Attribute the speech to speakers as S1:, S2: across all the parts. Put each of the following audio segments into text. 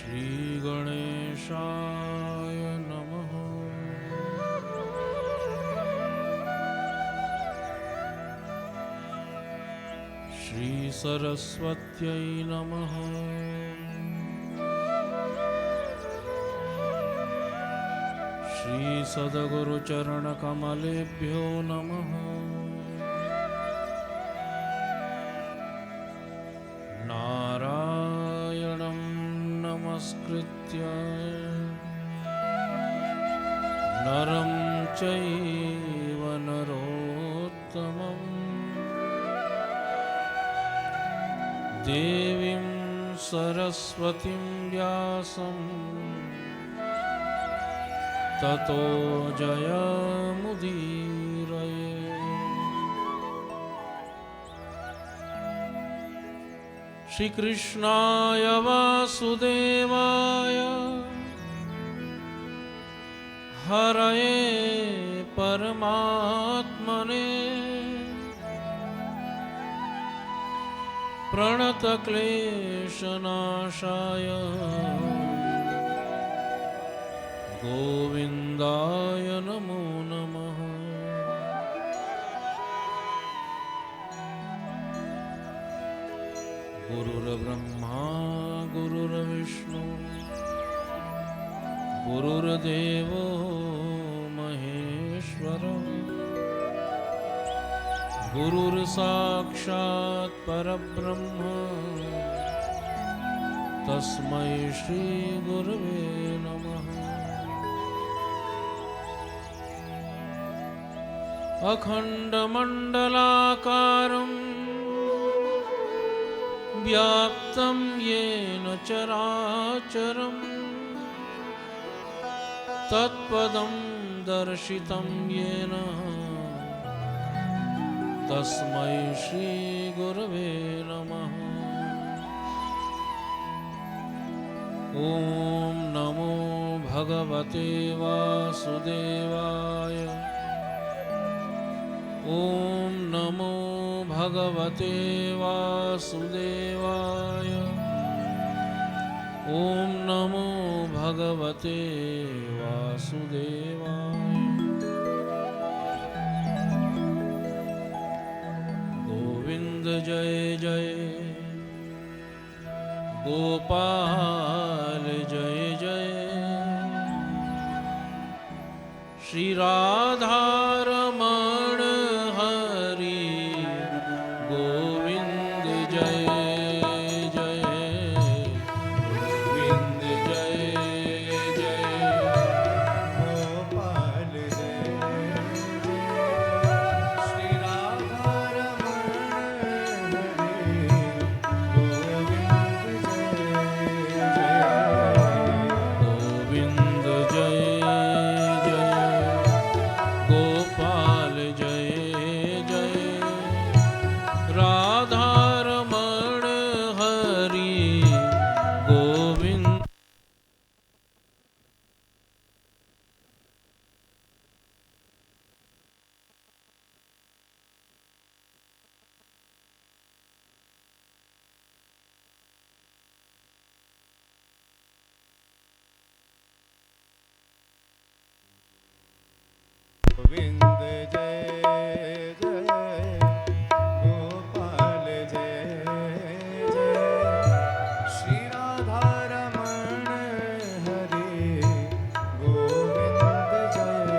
S1: श्रीगणेशाय नमः। श्रीसरस्वत्यै नमः। श्रीसद्गुरुचरणकमलेभ्यो नमः। नारायणं नमस्कृत्य नरं चैव नरोत्तमं देवीं सरस्वतीं व्यासं ततो जयमुदीरये। श्रीकृष्णाय वासुदेवाय हरये परमात्मने प्रणतक्लेशनाशाय गोविन्दाय नमो नमः। गुरुर्ब्रह्मा गुरुर्विष्णु गुरुर्देवो महेश्वर गुरुर्साक्षात् परब्रह्म तस्मै श्री गुरवे नमः। अखण्डमण्डलाकारं व्याप्तं येन चराचरं तत्पदं दर्शितं येन तस्मै श्री गुरवे नमः। ॐ नमो भगवते वासुदेवाय। ॐ नमो भगवते वासुदेवाय। ॐ नमो भगवते वासुदेवाय। गोविंद जय जय गोपाल जय जय श्री राधारमण हरि गोविंद जय जय गोविंद जय जय
S2: गोपाल जय श्री राधारमण हरि गोविंद जय जय
S1: गोविंद जय जय गोपाल जय जय राधारमण हरि गोविंद।
S2: गोविंद जय जय गोपाल जय जय श्री राधारमण हरि गोविंद जय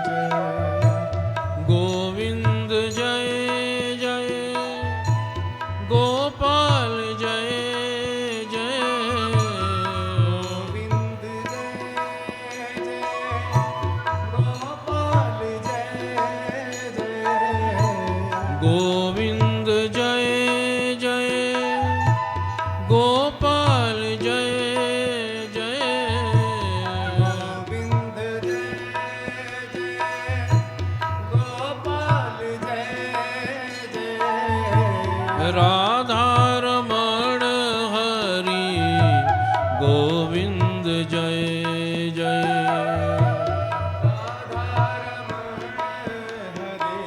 S2: जय
S1: गोविंद जय जय गोपाल जय जय
S2: गोविंद जय जय गोपाल जय जय
S1: गोविंद जय जय गोपाल जय जय
S2: गोविंद जय जय गोपाल जय जय
S1: राधारमण हरि गोविंद जय जय
S2: राधारमण हरि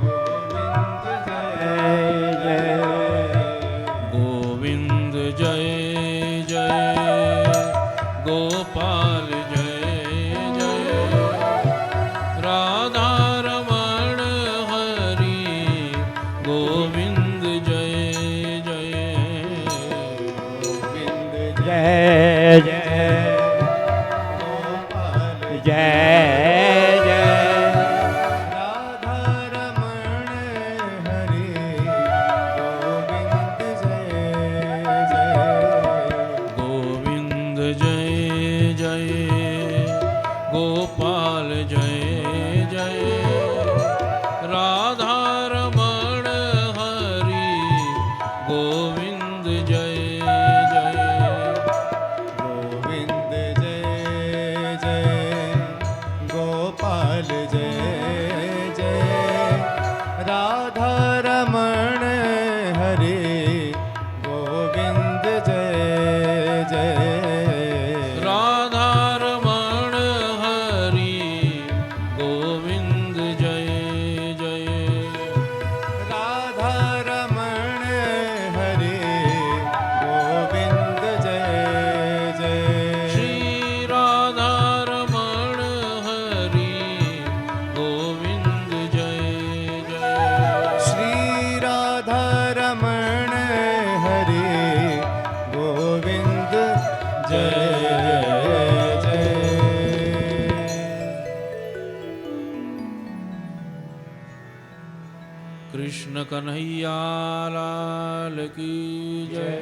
S2: गोविंद जय जय
S1: गोविंद जय जय गोपाल जय जय राधा रमण हरि गोविंद जय जय
S2: गोविंद
S3: जय जय
S2: गोपाल
S3: जय जय
S2: राधा रमण हरि गोविंद जय जय
S1: गोविंद जय जय गोपाल जय जय राधा रमण हरि गोविंद जय जय
S2: गोविंद जय जय गोपाल जय जय राधा रमण हरि गोविंद जय जय
S1: राधा रमण हरि गोविंद जय जय
S2: राधा रमण हरि गोविंद जय जय
S1: श्री राधा रमण हरि गोविंद जय जय
S2: श्री राधा रमण हरि गोविंद जय जय
S1: कृष्ण कन्हैया लाल की जय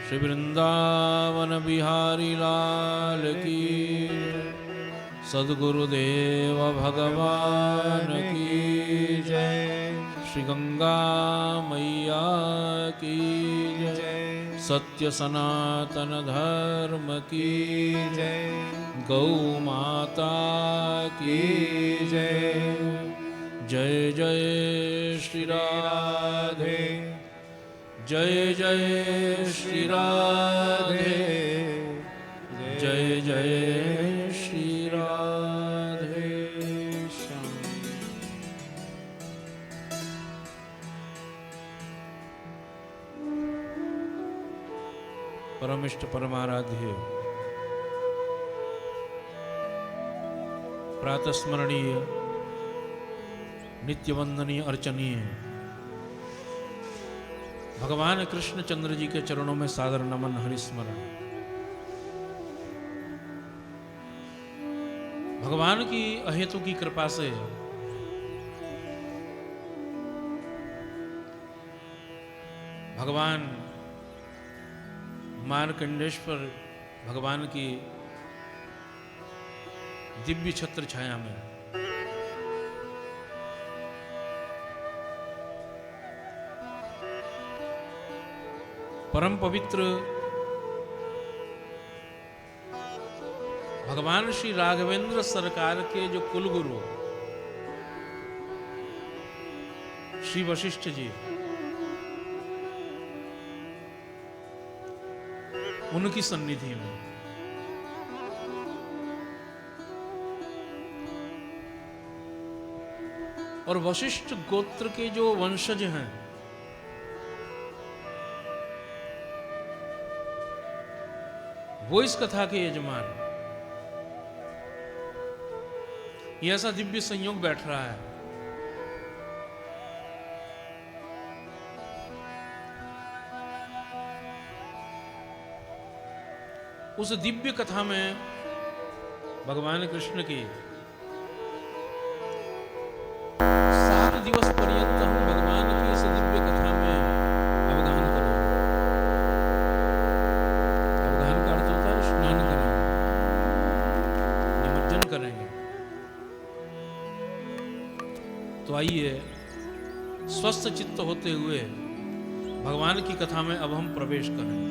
S1: श्री वृंदावन बिहारी लाल की जय सद्गुरुदेव भगवान की जय श्री गंगा मैया की जय सत्य सनातन धर्म की
S2: जय
S1: गौ माता की
S2: जय
S1: जय जय श्री राधे जय जय श्री राधे जय जय श्री राधे श्याम परमिष्ट परमाराध्य प्रातस्मरणीय नित्य वंदनीय अर्चनीय भगवान कृष्ण चंद्र जी के चरणों में सादर नमन हरिस्मरण। भगवान की अहेतु की कृपा से भगवान मार्कंडेश्वर भगवान की दिव्य छत्र छाया में परम पवित्र भगवान श्री राघवेंद्र सरकार के जो कुलगुरु श्री वशिष्ठ जी, उनकी सन्निधि में और वशिष्ठ गोत्र के जो वंशज हैं वो इस कथा के यजमान, ये ऐसा दिव्य संयोग बैठ रहा है। उस दिव्य कथा में भगवान कृष्ण की 7 दिवस पर्यंत हम भगवान की इस दिव्य कथा में अवगाहन करेंगे। अवगाहन का अर्थ होता है स्नान करेंगे, निमज्जन करेंगे। तो आइए स्वस्थ चित्त होते हुए भगवान की कथा में अब हम प्रवेश करें।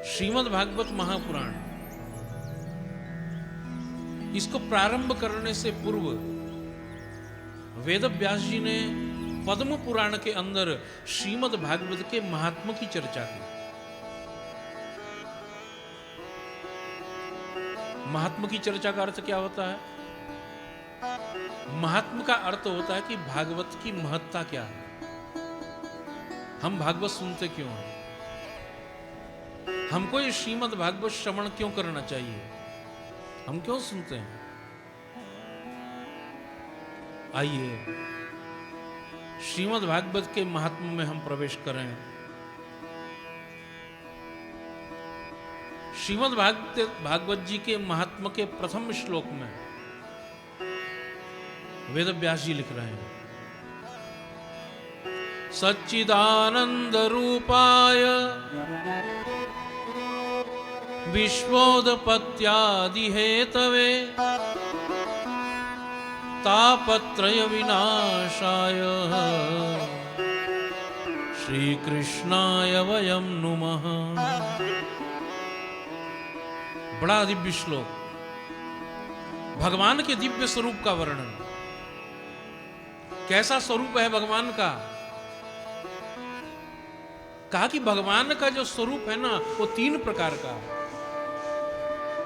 S1: श्रीमद् भागवत महापुराण, इसको प्रारंभ करने से पूर्व वेद व्यास जी ने पद्म पुराण के अंदर श्रीमद् भागवत के महात्म की चर्चा की। महात्म की चर्चा का अर्थ क्या होता है? महात्म का अर्थ होता है कि भागवत की महत्ता क्या है, हम भागवत सुनते क्यों हैं। हमको ये श्रीमद् भागवत श्रवण क्यों करना चाहिए? हम क्यों सुनते हैं? आइए श्रीमद् भागवत के महात्म्य में हम प्रवेश करें। श्रीमद् भागवत जी के महात्म्य के प्रथम श्लोक में वेदव्यास जी लिख रहे हैं, सच्चिदानंद रूपाय विश्वोदपत्यादि हेतवे तापत्रय विनाशाय श्री कृष्णाय वयं नुमः। बड़ा दिव्य श्लोक, भगवान के दिव्य स्वरूप का वर्णन। कैसा स्वरूप है भगवान का? कहा कि भगवान का जो स्वरूप है ना वो 3 प्रकार का।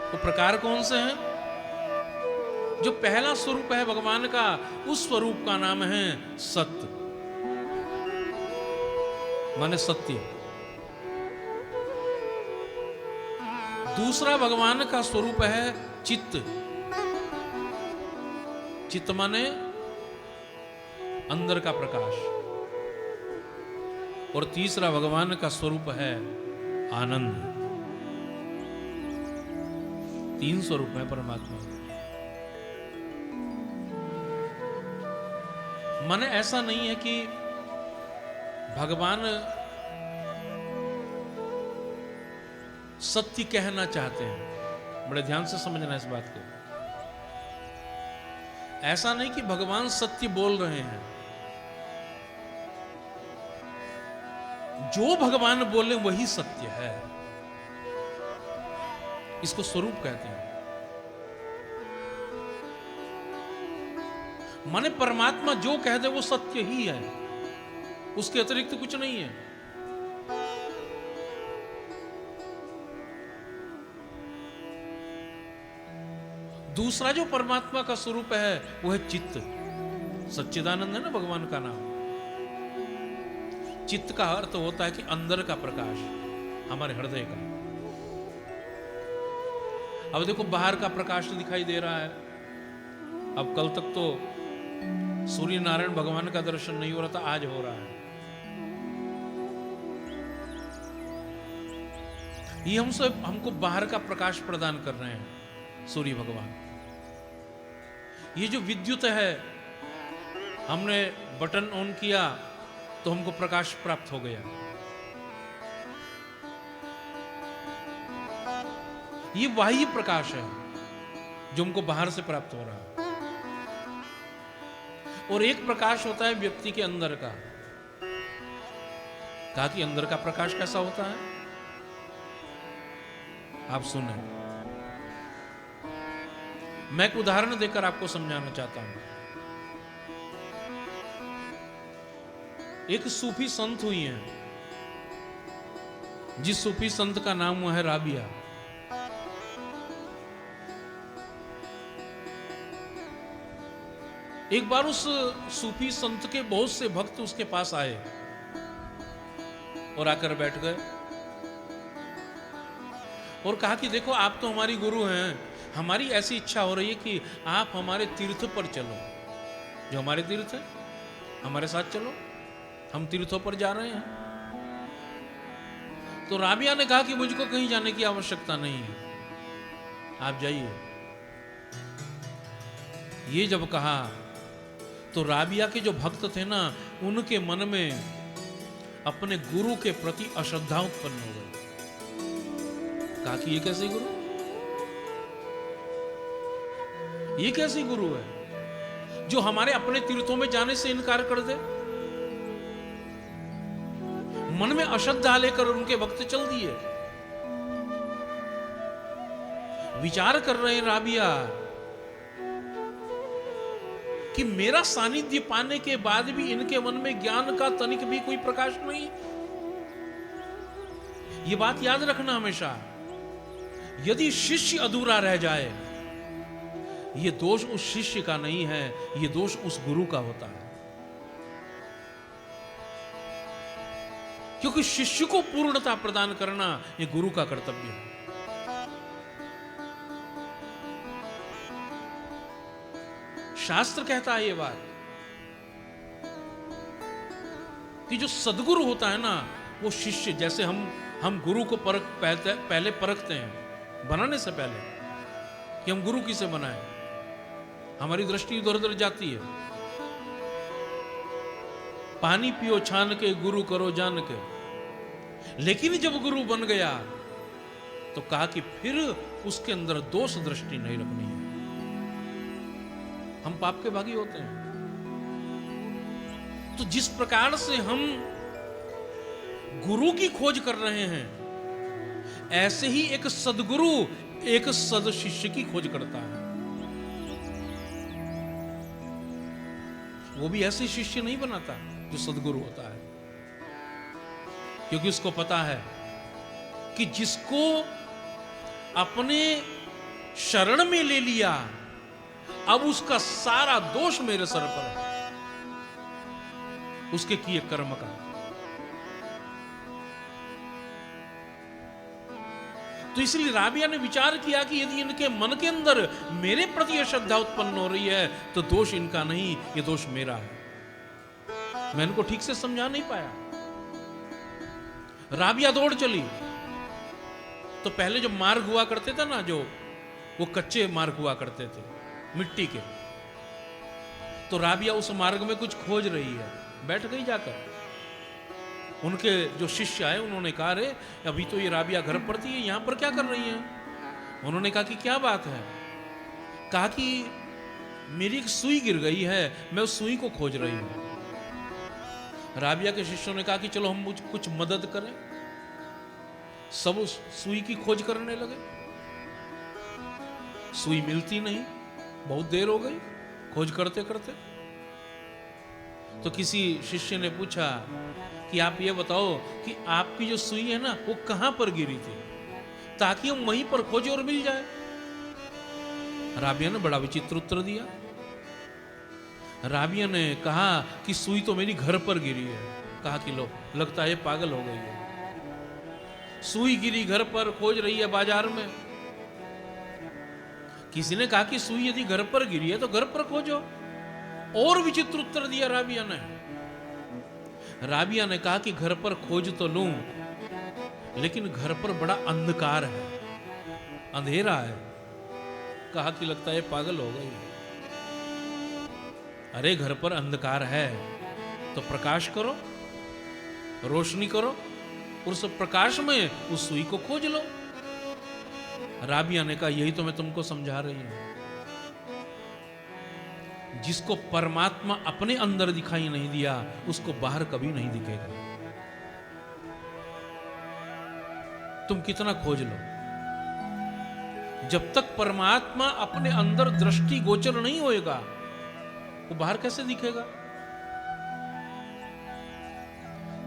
S1: वो प्रकार कौन से हैं? जो पहला स्वरूप है भगवान का, उस स्वरूप का नाम है सत्य, माने सत्य। दूसरा भगवान का स्वरूप है चित्त, चित्त माने अंदर का प्रकाश। और तीसरा भगवान का स्वरूप है आनंद। 3 स्वरूप है परमात्मा। मन ऐसा नहीं है कि भगवान सत्य कहना चाहते हैं। बड़े ध्यान से समझना इस बात को। ऐसा नहीं कि भगवान सत्य बोल रहे हैं। जो भगवान बोले वही सत्य है, इसको स्वरूप कहते हैं। माने परमात्मा जो कह दे वो सत्य ही है, उसके अतिरिक्त कुछ नहीं है। दूसरा जो परमात्मा का स्वरूप है वो है चित्त। सच्चिदानंद है ना भगवान का नाम। चित्त का अर्थ होता है कि अंदर का प्रकाश, हमारे हृदय का। अब देखो बाहर का प्रकाश तो दिखाई दे रहा है। अब कल तक तो सूर्य नारायण भगवान का दर्शन नहीं हो रहा था, आज हो रहा है। ये हमको बाहर का प्रकाश प्रदान कर रहे हैं सूर्य भगवान। ये जो विद्युत है, हमने बटन ऑन किया तो हमको प्रकाश प्राप्त हो गया। ये बाह्य प्रकाश है जो हमको बाहर से प्राप्त हो रहा है। और एक प्रकाश होता है व्यक्ति के अंदर का। कहा कि अंदर का प्रकाश कैसा होता है, आप सुने। मैं एक उदाहरण देकर आपको समझाना चाहता हूं। एक सूफी संत हुई हैं, जिस सूफी संत का नाम हुआ है राबिया। एक बार उस सूफी संत के बहुत से भक्त उसके पास आए और आकर बैठ गए और कहा कि देखो आप तो हमारी गुरु हैं, हमारी ऐसी इच्छा हो रही है कि आप हमारे तीर्थ पर चलो। जो हमारे तीर्थ है हमारे साथ चलो, हम तीर्थों पर जा रहे हैं। तो राबिया ने कहा कि मुझको कहीं जाने की आवश्यकता नहीं है, आप जाइए। ये जब कहा तो राबिया के जो भक्त थे ना, उनके मन में अपने गुरु के प्रति अश्रद्धा उत्पन्न हो गई। कहा कि ये कैसे गुरु, ये कैसी गुरु है जो हमारे अपने तीर्थों में जाने से इनकार कर दे। मन में अश्रद्धा लेकर उनके भक्त चल दिए। विचार कर रहे हैं राबिया कि मेरा सानिध्य पाने के बाद भी इनके मन में ज्ञान का तनिक भी कोई प्रकाश नहीं। ये बात याद रखना हमेशा। यदि शिष्य अधूरा रह जाए, ये दोष उस शिष्य का नहीं है, ये दोष उस गुरु का होता है। क्योंकि शिष्य को पूर्णता प्रदान करना यह गुरु का कर्तव्य है। शास्त्र कहता है ये बात कि जो सदगुरु होता है ना, वो शिष्य, जैसे हम गुरु को पहले परखते हैं बनाने से पहले कि हम गुरु किसे बनाएं, हमारी दृष्टि इधर उधर जाती है। पानी पियो छान के, गुरु करो जान के। लेकिन जब गुरु बन गया तो कहा कि फिर उसके अंदर दोष दृष्टि नहीं रखनी है। हम पाप के भागी होते हैं। तो जिस प्रकार से हम गुरु की खोज कर रहे हैं, ऐसे ही एक सदगुरु एक सद शिष्य की खोज करता है। वो भी ऐसे शिष्य नहीं बनाता जो सदगुरु होता है, क्योंकि उसको पता है कि जिसको अपने शरण में ले लिया, अब उसका सारा दोष मेरे सर पर है, उसके किए कर्म का। तो इसलिए राबिया ने विचार किया कि यदि इनके मन के अंदर मेरे प्रति यह श्रद्धा उत्पन्न हो रही है तो दोष इनका नहीं, ये दोष मेरा है। मैं इनको ठीक से समझा नहीं पाया। राबिया दौड़ चली। तो पहले जो मार्ग हुआ करते थे ना, जो वो कच्चे मार्ग हुआ करते थे मिट्टी के, तो राबिया उस मार्ग में कुछ खोज रही है। बैठ गई जाकर। उनके जो शिष्य आए उन्होंने कहा, अरे अभी तो ये राबिया घर पर थी, यहां पर क्या कर रही है? उन्होंने कहा कि क्या बात है? कहा कि मेरी एक सुई गिर गई है, मैं उस सुई को खोज रही हूं। राबिया के शिष्यों ने कहा कि चलो हम कुछ मदद करें। सब उस सुई की खोज करने लगे। सुई मिलती नहीं, बहुत देर हो गई खोज करते करते। तो किसी शिष्य ने पूछा कि आप ये बताओ कि आपकी जो सुई है ना, वो कहां पर गिरी थी, ताकि हम वहीं पर खोजे और मिल जाए। राबिया ने बड़ा विचित्र उत्तर दिया। राबिया ने कहा कि सुई तो मेरी घर पर गिरी है। कहा कि लो, लगता है पागल हो गई है। सुई गिरी घर पर, खोज रही है बाजार में। किसी ने कहा कि सुई यदि घर पर गिरी है तो घर पर खोजो। और विचित्र उत्तर दिया राबिया ने। राबिया ने कहा कि घर पर खोज तो लूं, लेकिन घर पर बड़ा अंधकार है, अंधेरा है। कहा कि लगता है पागल हो गई। अरे घर पर अंधकार है तो प्रकाश करो, रोशनी करो, उस प्रकाश में उस सुई को खोज लो। राबिया ने कहा, यही तो मैं तुमको समझा रही हूं। जिसको परमात्मा अपने अंदर दिखाई नहीं दिया, उसको बाहर कभी नहीं दिखेगा। तुम कितना खोज लो, जब तक परमात्मा अपने अंदर दृष्टि गोचर नहीं होएगा, वो बाहर कैसे दिखेगा?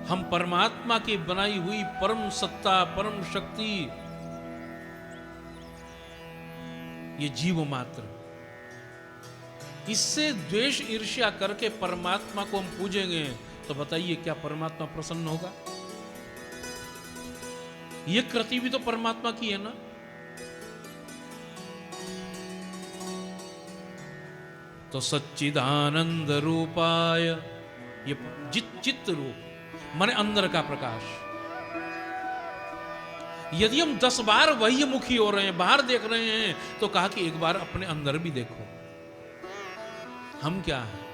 S1: हम परमात्मा की बनाई हुई परम सत्ता, परम शक्ति, ये जीव मात्र, इससे द्वेष ईर्ष्या करके परमात्मा को हम पूजेंगे तो बताइए क्या परमात्मा प्रसन्न होगा? ये कृति भी तो परमात्मा की है ना। तो सच्चिदानंद रूपाय, ये चित्त रूप माने अंदर का प्रकाश। यदि हम 10 बार वही मुखी हो रहे हैं, बाहर देख रहे हैं, तो कहा कि एक बार अपने अंदर भी देखो, हम क्या हैं।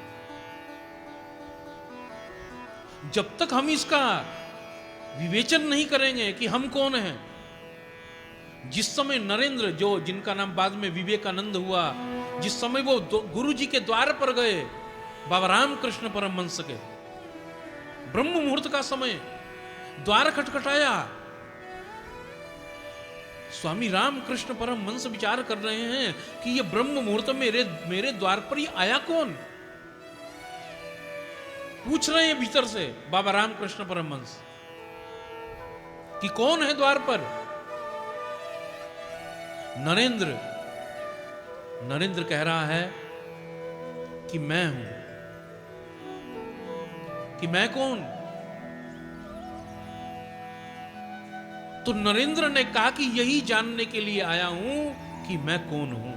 S1: जब तक हम इसका विवेचन नहीं करेंगे कि हम कौन हैं। जिस समय नरेंद्र, जो जिनका नाम बाद में विवेकानंद हुआ, जिस समय वो गुरु जी के द्वार पर गए, बाबा रामकृष्ण परमहंस के, ब्रह्म मुहूर्त का समय, द्वार खटखटाया। स्वामी रामकृष्ण परमहंस विचार कर रहे हैं कि ये ब्रह्म मुहूर्त मेरे द्वार पर ही आया कौन? पूछ रहे हैं भीतर से बाबा रामकृष्ण परमहंस कि कौन है द्वार पर? नरेंद्र कह रहा है कि मैं हूं। कि मैं कौन? तो नरेंद्र ने कहा कि यही जानने के लिए आया हूं कि मैं कौन हूं।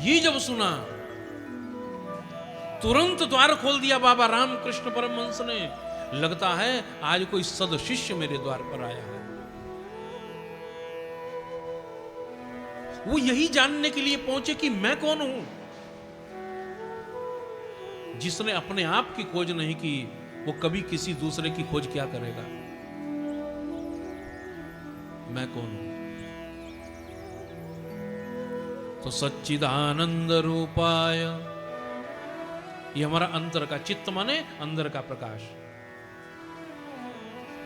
S1: ये जब सुना तुरंत द्वार खोल दिया बाबा रामकृष्ण परमहंस ने। लगता है आज कोई सद शिष्य मेरे द्वार पर आया है। वो यही जानने के लिए पहुंचे कि मैं कौन हूं। जिसने अपने आप की खोज नहीं की वो कभी किसी दूसरे की खोज क्या करेगा। मैं कौन हूं? तो सच्चिदानंद रूपाय, ये हमारा अंतर का, चित्त माने अंदर का प्रकाश।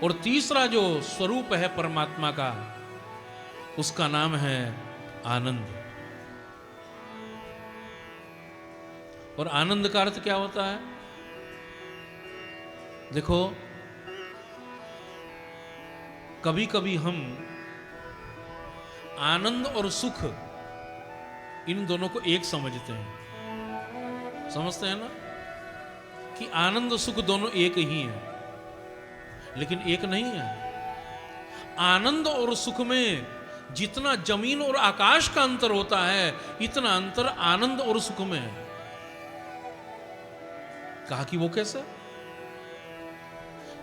S1: और तीसरा जो स्वरूप है परमात्मा का, उसका नाम है आनंद। और आनंद का अर्थ क्या होता है? देखो, कभी कभी हम आनंद और सुख इन दोनों को एक समझते हैं। समझते हैं ना कि आनंद और सुख दोनों एक ही हैं, लेकिन एक नहीं है। आनंद और सुख में जितना जमीन और आकाश का अंतर होता है, इतना अंतर आनंद और सुख में है। कहा कि वो कैसे?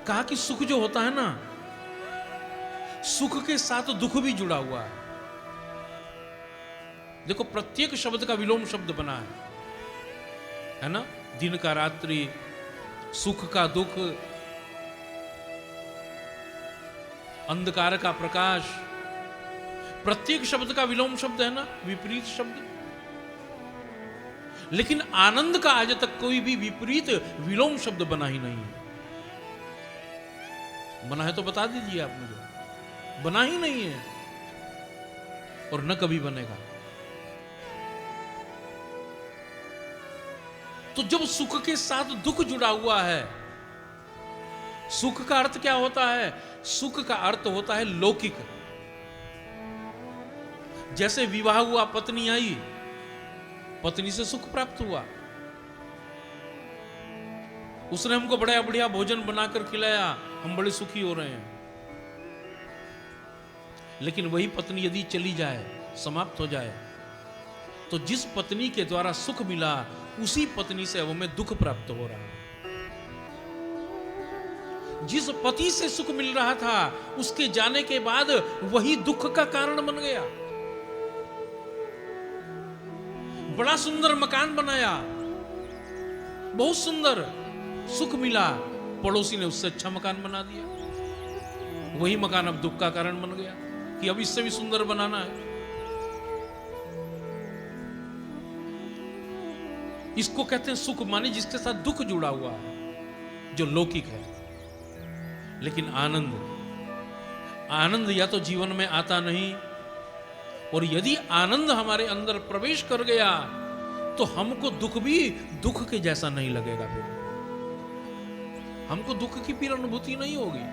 S1: कहा कि सुख जो होता है ना, सुख के साथ दुख भी जुड़ा हुआ है। देखो, प्रत्येक शब्द का विलोम शब्द बना है ना? दिन का रात्रि, सुख का दुख, अंधकार का प्रकाश, प्रत्येक शब्द का विलोम शब्द है ना, विपरीत शब्द। लेकिन आनंद का आज तक कोई भी विपरीत विलोम शब्द बना ही नहीं है। बना है तो बता दीजिए आप मुझे। बना ही नहीं है और न कभी बनेगा। तो जब सुख के साथ दुख जुड़ा हुआ है, सुख का अर्थ क्या होता है? सुख का अर्थ होता है लौकिक। जैसे विवाह हुआ, पत्नी आई, पत्नी से सुख प्राप्त हुआ, उसने हमको बड़ा बढ़िया भोजन बनाकर खिलाया, हम बड़े सुखी हो रहे हैं। लेकिन वही पत्नी यदि चली जाए, समाप्त हो जाए, तो जिस पत्नी के द्वारा सुख मिला, उसी पत्नी से अब हमें दुख प्राप्त हो रहा है। जिस पति से सुख मिल रहा था, उसके जाने के बाद वही दुख का कारण बन गया। बड़ा सुंदर मकान बनाया, बहुत सुंदर, सुख मिला, पड़ोसी ने उससे अच्छा मकान बना दिया। वही मकान अब दुख का कारण बन गया कि अब इससे भी सुंदर बनाना है। इसको कहते हैं सुख, माने जिसके साथ दुख जुड़ा हुआ है, जो लौकिक है। लेकिन आनंद, आनंद या तो जीवन में आता नहीं, और यदि आनंद हमारे अंदर प्रवेश कर गया तो हमको दुख भी दुख के जैसा नहीं लगेगा। फिर हमको दुख की फिर अनुभूति नहीं होगी।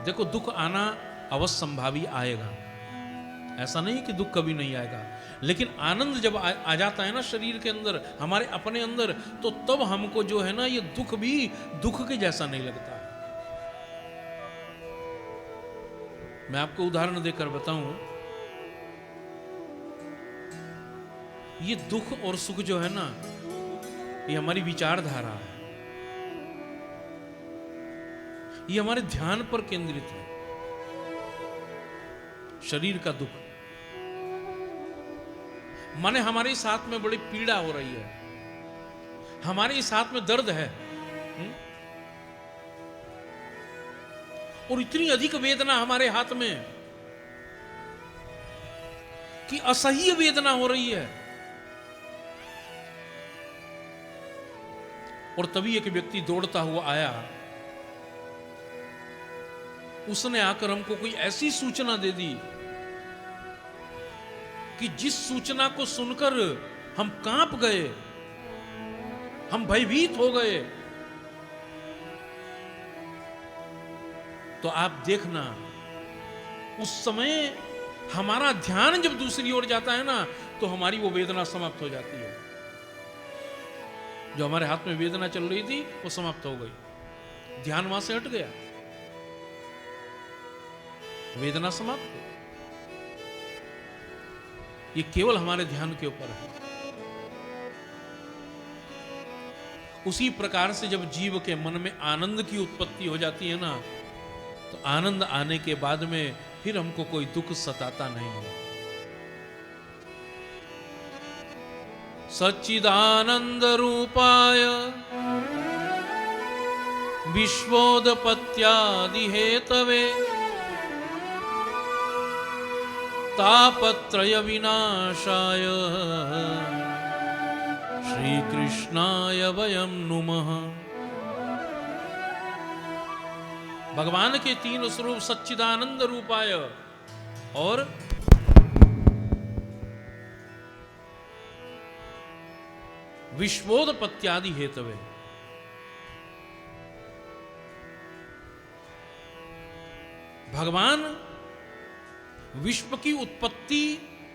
S1: देखो, दुख आना अवश्य संभावी आएगा, ऐसा नहीं कि दुख कभी नहीं आएगा। लेकिन आनंद जब आ जाता है ना शरीर के अंदर, हमारे अपने अंदर, तो तब हमको जो है ना, ये दुख भी दुख के जैसा नहीं लगता है। मैं आपको उदाहरण देकर बताऊं, ये दुख और सुख जो है ना, ये हमारी विचारधारा है, ये हमारे ध्यान पर केंद्रित है। शरीर का दुख माने हमारे साथ में बड़ी पीड़ा हो रही है, हमारे साथ में दर्द है, और इतनी अधिक वेदना हमारे हाथ में कि असह्य वेदना हो रही है। और तभी एक व्यक्ति दौड़ता हुआ आया, उसने आकर हमको कोई ऐसी सूचना दे दी कि जिस सूचना को सुनकर हम कांप गए, हम भयभीत हो गए। तो आप देखना, उस समय हमारा ध्यान जब दूसरी ओर जाता है ना, तो हमारी वो वेदना समाप्त हो जाती है। जो हमारे हाथ में वेदना चल रही थी वो समाप्त हो गई। ध्यान वहां से हट गया, वेदना समाप्त। ये केवल हमारे ध्यान के ऊपर है। उसी प्रकार से जब जीव के मन में आनंद की उत्पत्ति हो जाती है ना, तो आनंद आने के बाद में फिर हमको कोई दुख सताता नहीं है। सच्चिदानंद रूपाय विश्वोदपत्यादि हेतवे तापत्रय विनाशाय श्री कृष्णाय वयं नुमः। भगवान के तीन स्वरूप सच्चिदानंद रूपाय और विश्वोदपत्यादि हेतवे। भगवान विश्व की उत्पत्ति,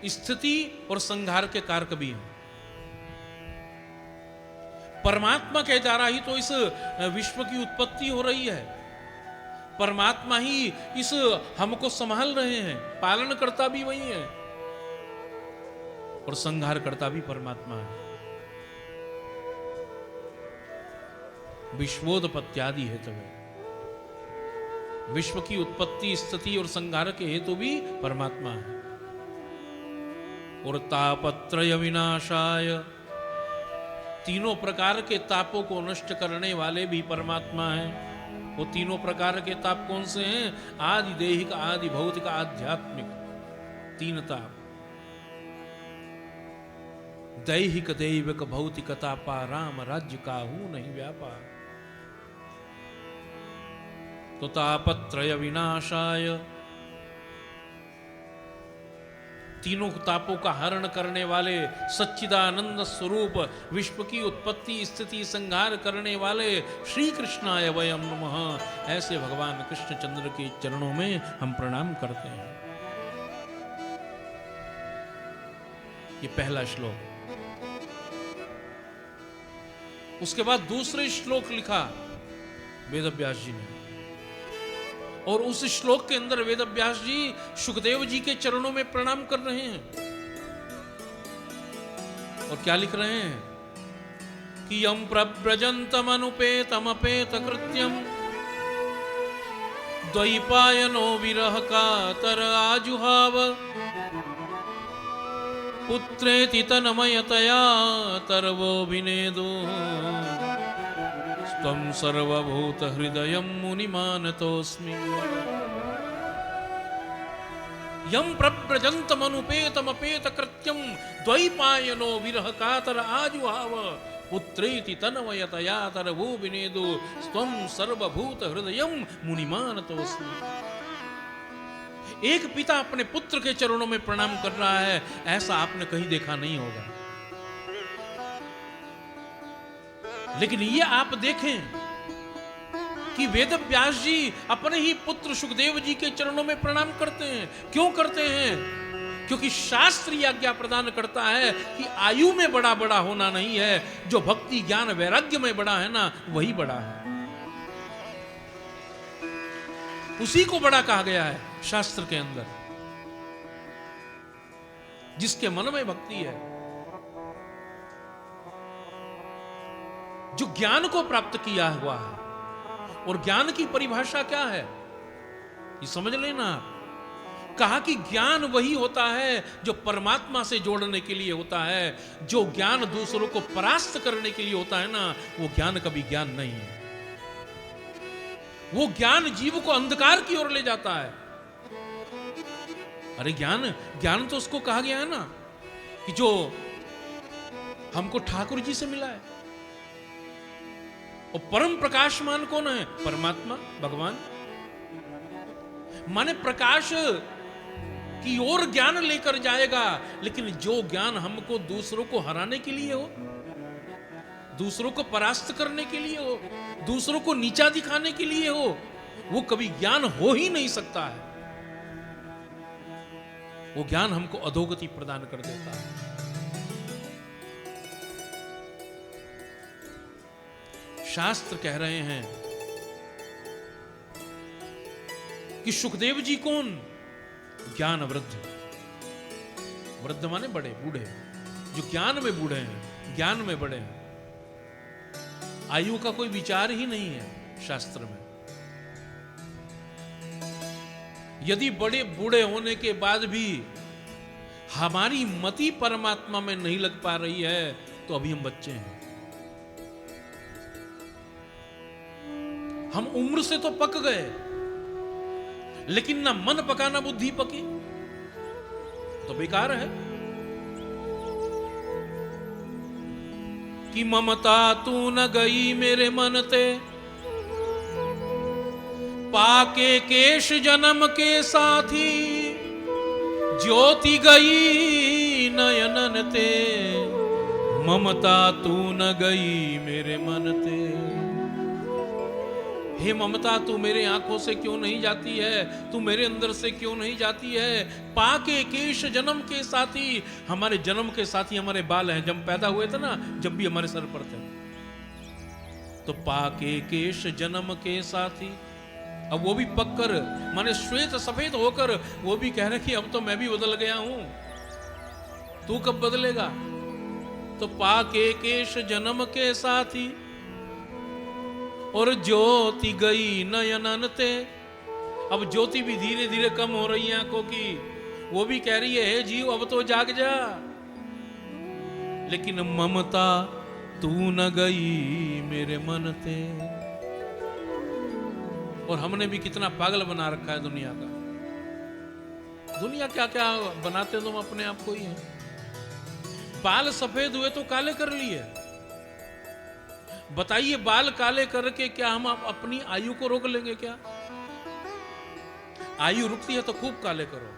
S1: स्थिति और संहार के कारक भी हैं। परमात्मा के द्वारा ही तो इस विश्व की उत्पत्ति हो रही है। परमात्मा ही इस हमको संभाल रहे हैं। पालन करता भी वही है और संहार करता भी परमात्मा है। विश्वोदपत्यादि हेतु है। विश्व की उत्पत्ति, स्थिति और संहार के हेतु भी परमात्मा है। और तापत्रय विनाशाय, तीनों प्रकार के तापों को नष्ट करने वाले भी परमात्मा हैं। वो तीनों प्रकार के ताप कौन से हैं? आदि देहिक, आदि भौतिक, आध्यात्मिक। तीन ताप। दैहिक दैविक भौतिक तापा राम राज्य काहू नहीं व्यापार। तो तापत्रय विनाशाय, तीनों तापों का हरण करने वाले सच्चिदानंद स्वरूप, विश्व की उत्पत्ति स्थिति संहार करने वाले श्री कृष्णाय वयं नमः। ऐसे भगवान कृष्णचंद्र के चरणों में हम प्रणाम करते हैं। ये पहला श्लोक। उसके बाद दूसरे श्लोक लिखा वेदव्यास जी ने, और उस श्लोक के अंदर वेदव्यास जी सुखदेव जी के चरणों में प्रणाम कर रहे हैं। और क्या लिख रहे हैं कि यम प्रव्रजंतम अनुपेतमपेत कृत्यम द्वैपायनो विरह कातर आजुहाव पुत्रेति तन्मयतया तरवो विनेदो त्वं सर्वभूत हृदयं मुनिमानतोऽस्मि। यं प्रव्रजन्तमनुपेतमपेत कृत्यं द्वैपायनो विरह कातर आजुहाव पुत्रेति तन्मयतया तरवो विनेदो त्वं सर्वभूत हृदयं मुनिमानतोऽस्मि। एक पिता अपने पुत्र के चरणों में प्रणाम कर रहा है, ऐसा आपने कहीं देखा नहीं होगा। लेकिन ये आप देखें कि वेदव्यास जी अपने ही पुत्र सुखदेव जी के चरणों में प्रणाम करते हैं। क्यों करते हैं? क्योंकि शास्त्र आज्ञा प्रदान करता है कि आयु में बड़ा बड़ा होना नहीं है, जो भक्ति ज्ञान वैराग्य में बड़ा है ना, वही बड़ा है। उसी को बड़ा कहा गया है शास्त्र के अंदर। जिसके मन में भक्ति है, जो ज्ञान को प्राप्त किया हुआ है। और ज्ञान की परिभाषा क्या है ये समझ लेना। कहा कि ज्ञान वही होता है जो परमात्मा से जोड़ने के लिए होता है। जो ज्ञान दूसरों को परास्त करने के लिए होता है ना, वो ज्ञान कभी ज्ञान नहीं है। वो ज्ञान जीव को अंधकार की ओर ले जाता है। अरे ज्ञान तो उसको कहा गया है ना कि जो हमको ठाकुर जी से मिला है। और परम प्रकाशमान कौन है? परमात्मा, भगवान। माने प्रकाश की ओर ज्ञान लेकर जाएगा, लेकिन जो ज्ञान हमको दूसरों को हराने के लिए हो, दूसरों को परास्त करने के लिए हो, दूसरों को नीचा दिखाने के लिए हो, वो कभी ज्ञान हो ही नहीं सकता है। वो ज्ञान हमको अधोगति प्रदान कर देता है। शास्त्र कह रहे हैं कि सुखदेव जी कौन? ज्ञान वृद्ध। वृद्ध माने बड़े, बूढ़े, जो ज्ञान में बूढ़े हैं, ज्ञान में बड़े हैं। आयु का कोई विचार ही नहीं है शास्त्र में। यदि बड़े बूढ़े होने के बाद भी हमारी मति परमात्मा में नहीं लग पा रही है तो अभी हम बच्चे हैं। हम उम्र से तो पक गए, लेकिन ना मन पका ना बुद्धि पकी, तो बेकार है। कि ममता तू न गई मेरे मन ते, पाके केश जन्म के साथी, ज्योति गई नयनन ते, ममता तू न गई मेरे मन ते। हे ममता, तू मेरे आंखों से क्यों नहीं जाती है? तू मेरे अंदर से क्यों नहीं जाती है? पाके केश जन्म के साथी, हमारे जन्म के साथी हमारे बाल हैं। जब पैदा हुए थे ना, जब भी हमारे सर पर थे, तो पाके केश जन्म के साथी। अब वो भी पककर, माने श्वेत सफेद होकर, वो भी कह रहे कि अब तो मैं भी बदल गया हूं, तू कब बदलेगा? तो पाके केश जन्म के साथी, और ज्योति गई नयनन ते। अब ज्योति भी धीरे धीरे कम हो रही है आंखों की। वो भी कह रही है, हे जीव अब तो जाग जा। लेकिन ममता तू न गई मेरे मन ते। और हमने भी कितना पागल बना रखा है दुनिया का। दुनिया क्या क्या बनाते तुम अपने आप को ही है। बाल सफेद हुए तो काले कर लिए। बताइए, बाल काले करके क्या हम अपनी आयु को रोक लेंगे क्या? आयु रुकती है तो खूब काले करो,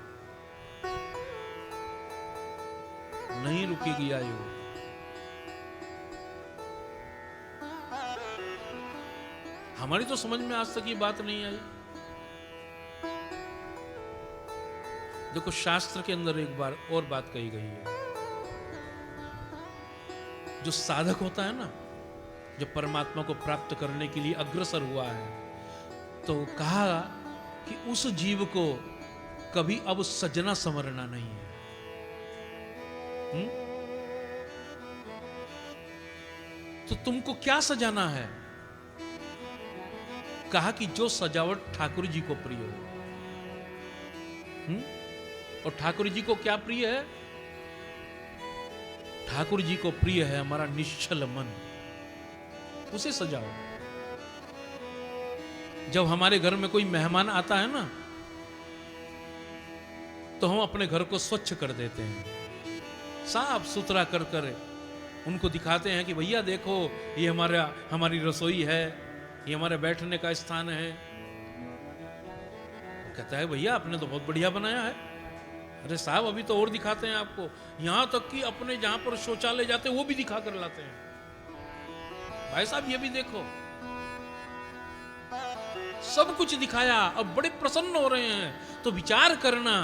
S1: नहीं रुकेगी आयु। हमारी तो समझ में आज तक ये बात नहीं आई। देखो, शास्त्र के अंदर एक बार और बात कही गई है। जो साधक होता है ना, जो परमात्मा को प्राप्त करने के लिए अग्रसर हुआ है, तो कहा कि उस जीव को कभी अब सजना संवरना नहीं है। तो तुमको क्या सजाना है? कहा कि जो सजावट ठाकुर जी को प्रिय हो। और ठाकुर जी को क्या प्रिय है? ठाकुर जी को प्रिय है हमारा निश्चल मन। उसे सजाओ। जब हमारे घर में कोई मेहमान आता है ना, तो हम अपने घर को स्वच्छ कर देते हैं, साफ सुथरा कर कर उनको दिखाते हैं कि भैया देखो, ये हमारी रसोई है, ये हमारे बैठने का स्थान है। कहता है, भैया आपने तो बहुत बढ़िया बनाया है। अरे साहब, अभी तो और दिखाते हैं आपको। यहां तक कि अपने जहां पर शौचालय जाते हैं वो भी दिखा कर लाते हैं। भाई साहब, ये भी देखो, सब कुछ दिखाया, अब बड़े प्रसन्न हो रहे हैं। तो विचार करना,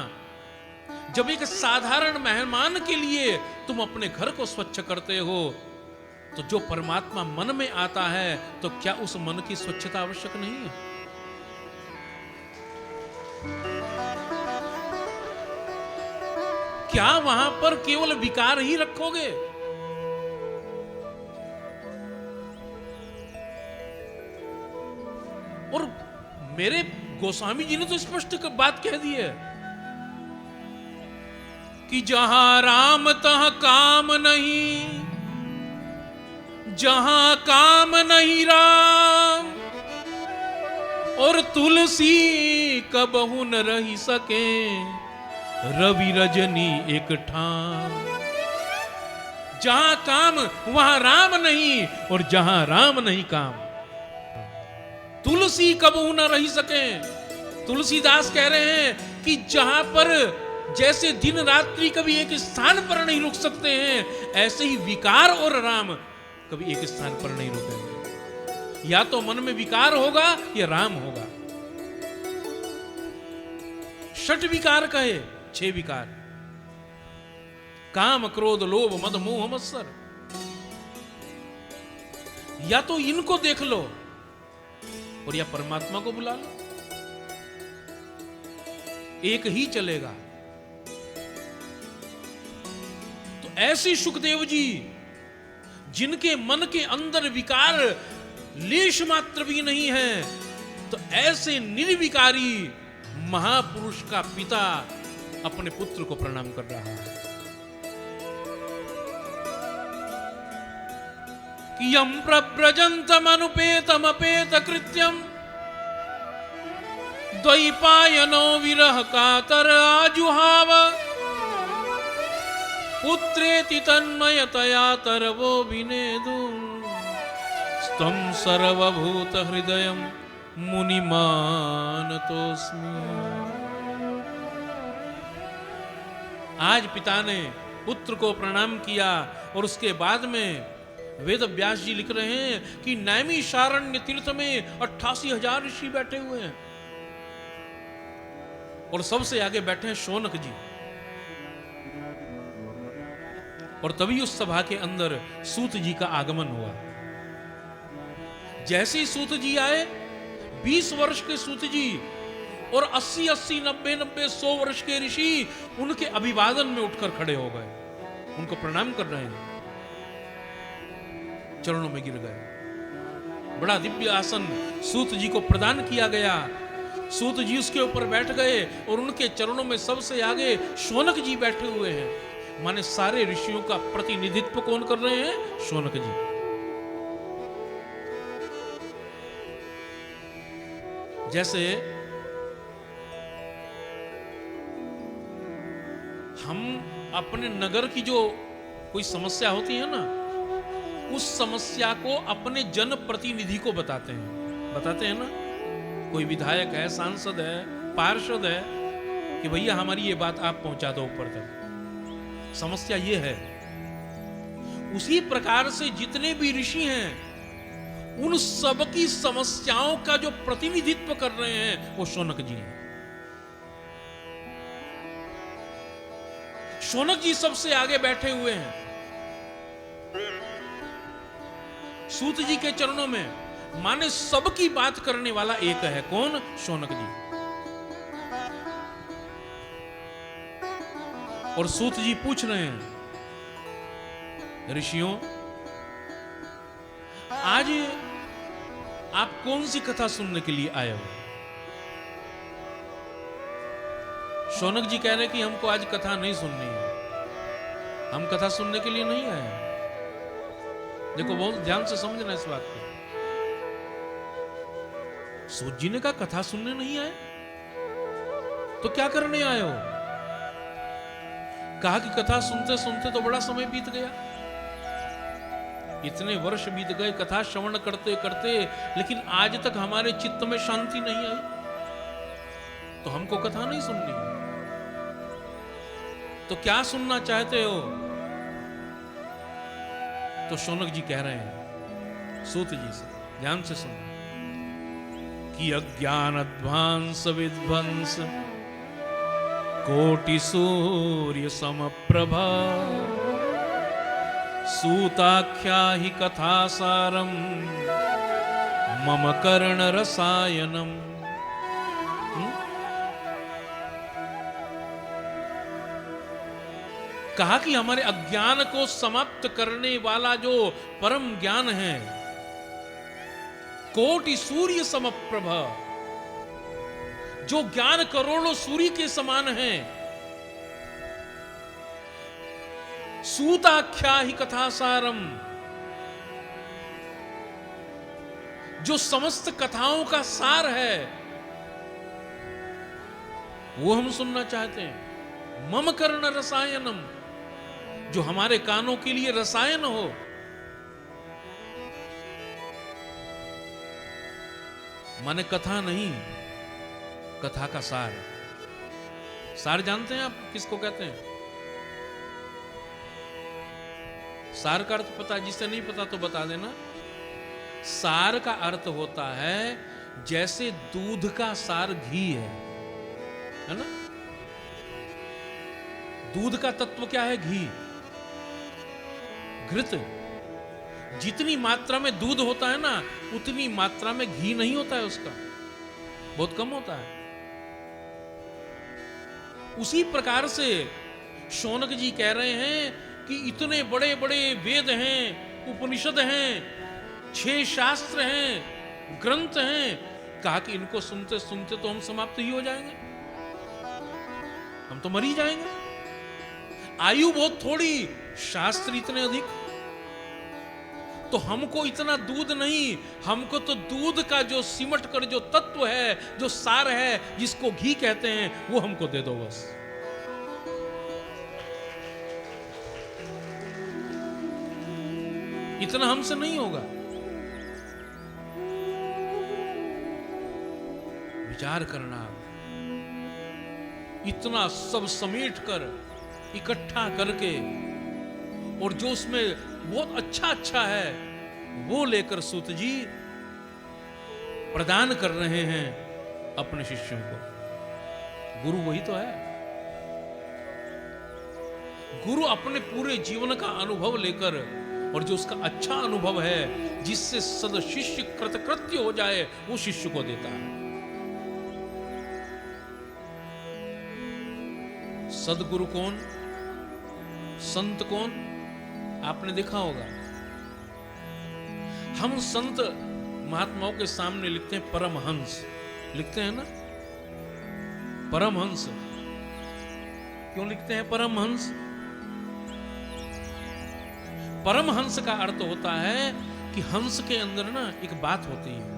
S1: जब एक साधारण मेहमान के लिए तुम अपने घर को स्वच्छ करते हो, तो जो परमात्मा मन में आता है, तो क्या उस मन की स्वच्छता आवश्यक नहीं है? क्या वहां पर केवल विकार ही रखोगे? और मेरे गोस्वामी जी ने तो स्पष्ट बात कह दी है कि जहां राम तहां काम नहीं, जहां काम नहीं राम, और तुलसी कबहु न रही सके, रवि रजनी एक ठाम। जहां काम वहां राम नहीं, और जहां राम नहीं काम। तुलसी कबहु न रही सके। तुलसीदास कह रहे हैं कि जहां पर जैसे दिन रात्रि कभी एक स्थान पर नहीं रुक सकते हैं, ऐसे ही विकार और राम कभी एक स्थान पर नहीं रुकेंगे। या तो मन में विकार होगा या राम होगा। षट विकार कहे, 6 विकार, काम क्रोध लोभ मद मोह मत्सर। या तो इनको देख लो और या परमात्मा को बुला लो। एक ही चलेगा। तो ऐसे सुखदेव जी जिनके मन के अंदर विकार लेश मात्र भी नहीं है, तो ऐसे निर्विकारी महापुरुष का पिता अपने पुत्र को प्रणाम कर रहा है कि यम प्रव्रजंतम अनुपेतम अपेत कृत्यम द्वैपायनो विरह कातर आजुहाव पुत्रेति तन्मयतया तरवो विनेदु स्तम सर्वभूत हृदयम मुनिमानतोस्मि। आज पिता ने पुत्र को प्रणाम किया और उसके बाद में वेद व्यास जी लिख रहे हैं कि नैमिषारण्य तीर्थ में 88,000 ऋषि बैठे हुए हैं और सबसे आगे बैठे हैं शौनक जी। और तभी उस सभा के अंदर सूत जी का आगमन हुआ। जैसे ही सूत जी आए, 20 वर्ष के सूत जी और 80, 90, 100 वर्ष के ऋषि उनके अभिवादन में उठकर खड़े हो गए, उनको प्रणाम कर रहे हैं, चरणों में गिर गए। बड़ा दिव्य आसन सूत जी को प्रदान किया गया। सूत जी उसके ऊपर बैठ गए और उनके चरणों में सबसे आगे शौनक जी बैठे हुए हैं। माने सारे ऋषियों का प्रतिनिधित्व कौन कर रहे हैं? शौनक जी। जैसे हम अपने नगर की जो कोई समस्या होती है ना, उस समस्या को अपने जन प्रतिनिधि को बताते हैं ना। कोई विधायक है, सांसद है, पार्षद है कि भैया हमारी ये बात आप पहुंचा दो ऊपर तक, समस्या ये है। उसी प्रकार से जितने भी ऋषि हैं, उन सब की समस्याओं का जो प्रतिनिधित्व कर रहे हैं वो शौनक जी हैं। शौनक जी सबसे आगे बैठे हुए हैं सूत जी के चरणों में। माने सबकी बात करने वाला एक है, कौन? शौनक जी। और सूत जी पूछ रहे हैं, ऋषियों आज आप कौन सी कथा सुनने के लिए आए हो? शौनक जी कह रहे कि हमको आज कथा नहीं सुननी है, हम कथा सुनने के लिए नहीं आए हैं। देखो बहुत ध्यान से समझना इस बात को। सूत जी ने कहा कथा सुनने नहीं आए तो क्या करने आए हो? कहा कि कथा सुनते सुनते तो बड़ा समय बीत गया, इतने वर्ष बीत गए कथा श्रवण करते करते, लेकिन आज तक हमारे चित्त में शांति नहीं आई, तो हमको कथा नहीं सुननी। तो क्या सुनना चाहते हो? तो शौनक जी कह रहे हैं सूत जी से, ध्यान से सुनो, कि अज्ञान अध्वांस विध्वंस कोटि सूर्य समप्रभा सूताख्या हि कथा सारम मम कर्ण रसायनम। कहा कि हमारे अज्ञान को समाप्त करने वाला जो परम ज्ञान है, कोटि सूर्य समप्रभ, जो ज्ञान करोड़ों सूर्य के समान है, सूताख्या ही कथासारम, जो समस्त कथाओं का सार है, वो हम सुनना चाहते हैं। मम कर्ण रसायनम, जो हमारे कानों के लिए रसायन हो। माने कथा नहीं, कथा का सार। सार जानते हैं आप किसको कहते हैं? सार का अर्थ पता? जिसे नहीं पता तो बता देना। सार का अर्थ होता है जैसे दूध का सार घी है ना? दूध का तत्व क्या है? घी, घृत। जितनी मात्रा में दूध होता है ना, उतनी मात्रा में घी नहीं होता है, उसका बहुत कम होता है। उसी प्रकार से शौनक जी कह रहे हैं कि इतने बड़े बड़े वेद हैं, उपनिषद हैं, 6 शास्त्र हैं, ग्रंथ हैं, कहा कि इनको सुनते सुनते तो हम समाप्त ही हो जाएंगे, हम तो मर ही जाएंगे। आयु बहुत थोड़ी, शास्त्र इतने अधिक, तो हमको इतना दूध नहीं, हमको तो दूध का जो सिमट कर जो तत्व है, जो सार है, जिसको घी कहते हैं, वो हमको दे दो बस। इतना हमसे नहीं होगा। विचार करना, इतना सब समेट कर इकट्ठा करके, और जो उसमें बहुत अच्छा अच्छा है वो लेकर सूत जी प्रदान कर रहे हैं अपने शिष्यों को। गुरु वही तो है। गुरु अपने पूरे जीवन का अनुभव लेकर, और जो उसका अच्छा अनुभव है, जिससे सद शिष्य कृतकृत्य हो जाए, वो शिष्य को देता है। सदगुरु कौन, संत कौन, आपने देखा होगा। हम संत महात्माओं के सामने लिखते हैं परमहंस, लिखते हैं ना परमहंस। क्यों लिखते हैं परमहंस? परमहंस का अर्थ होता है कि हंस के अंदर ना एक बात होती है।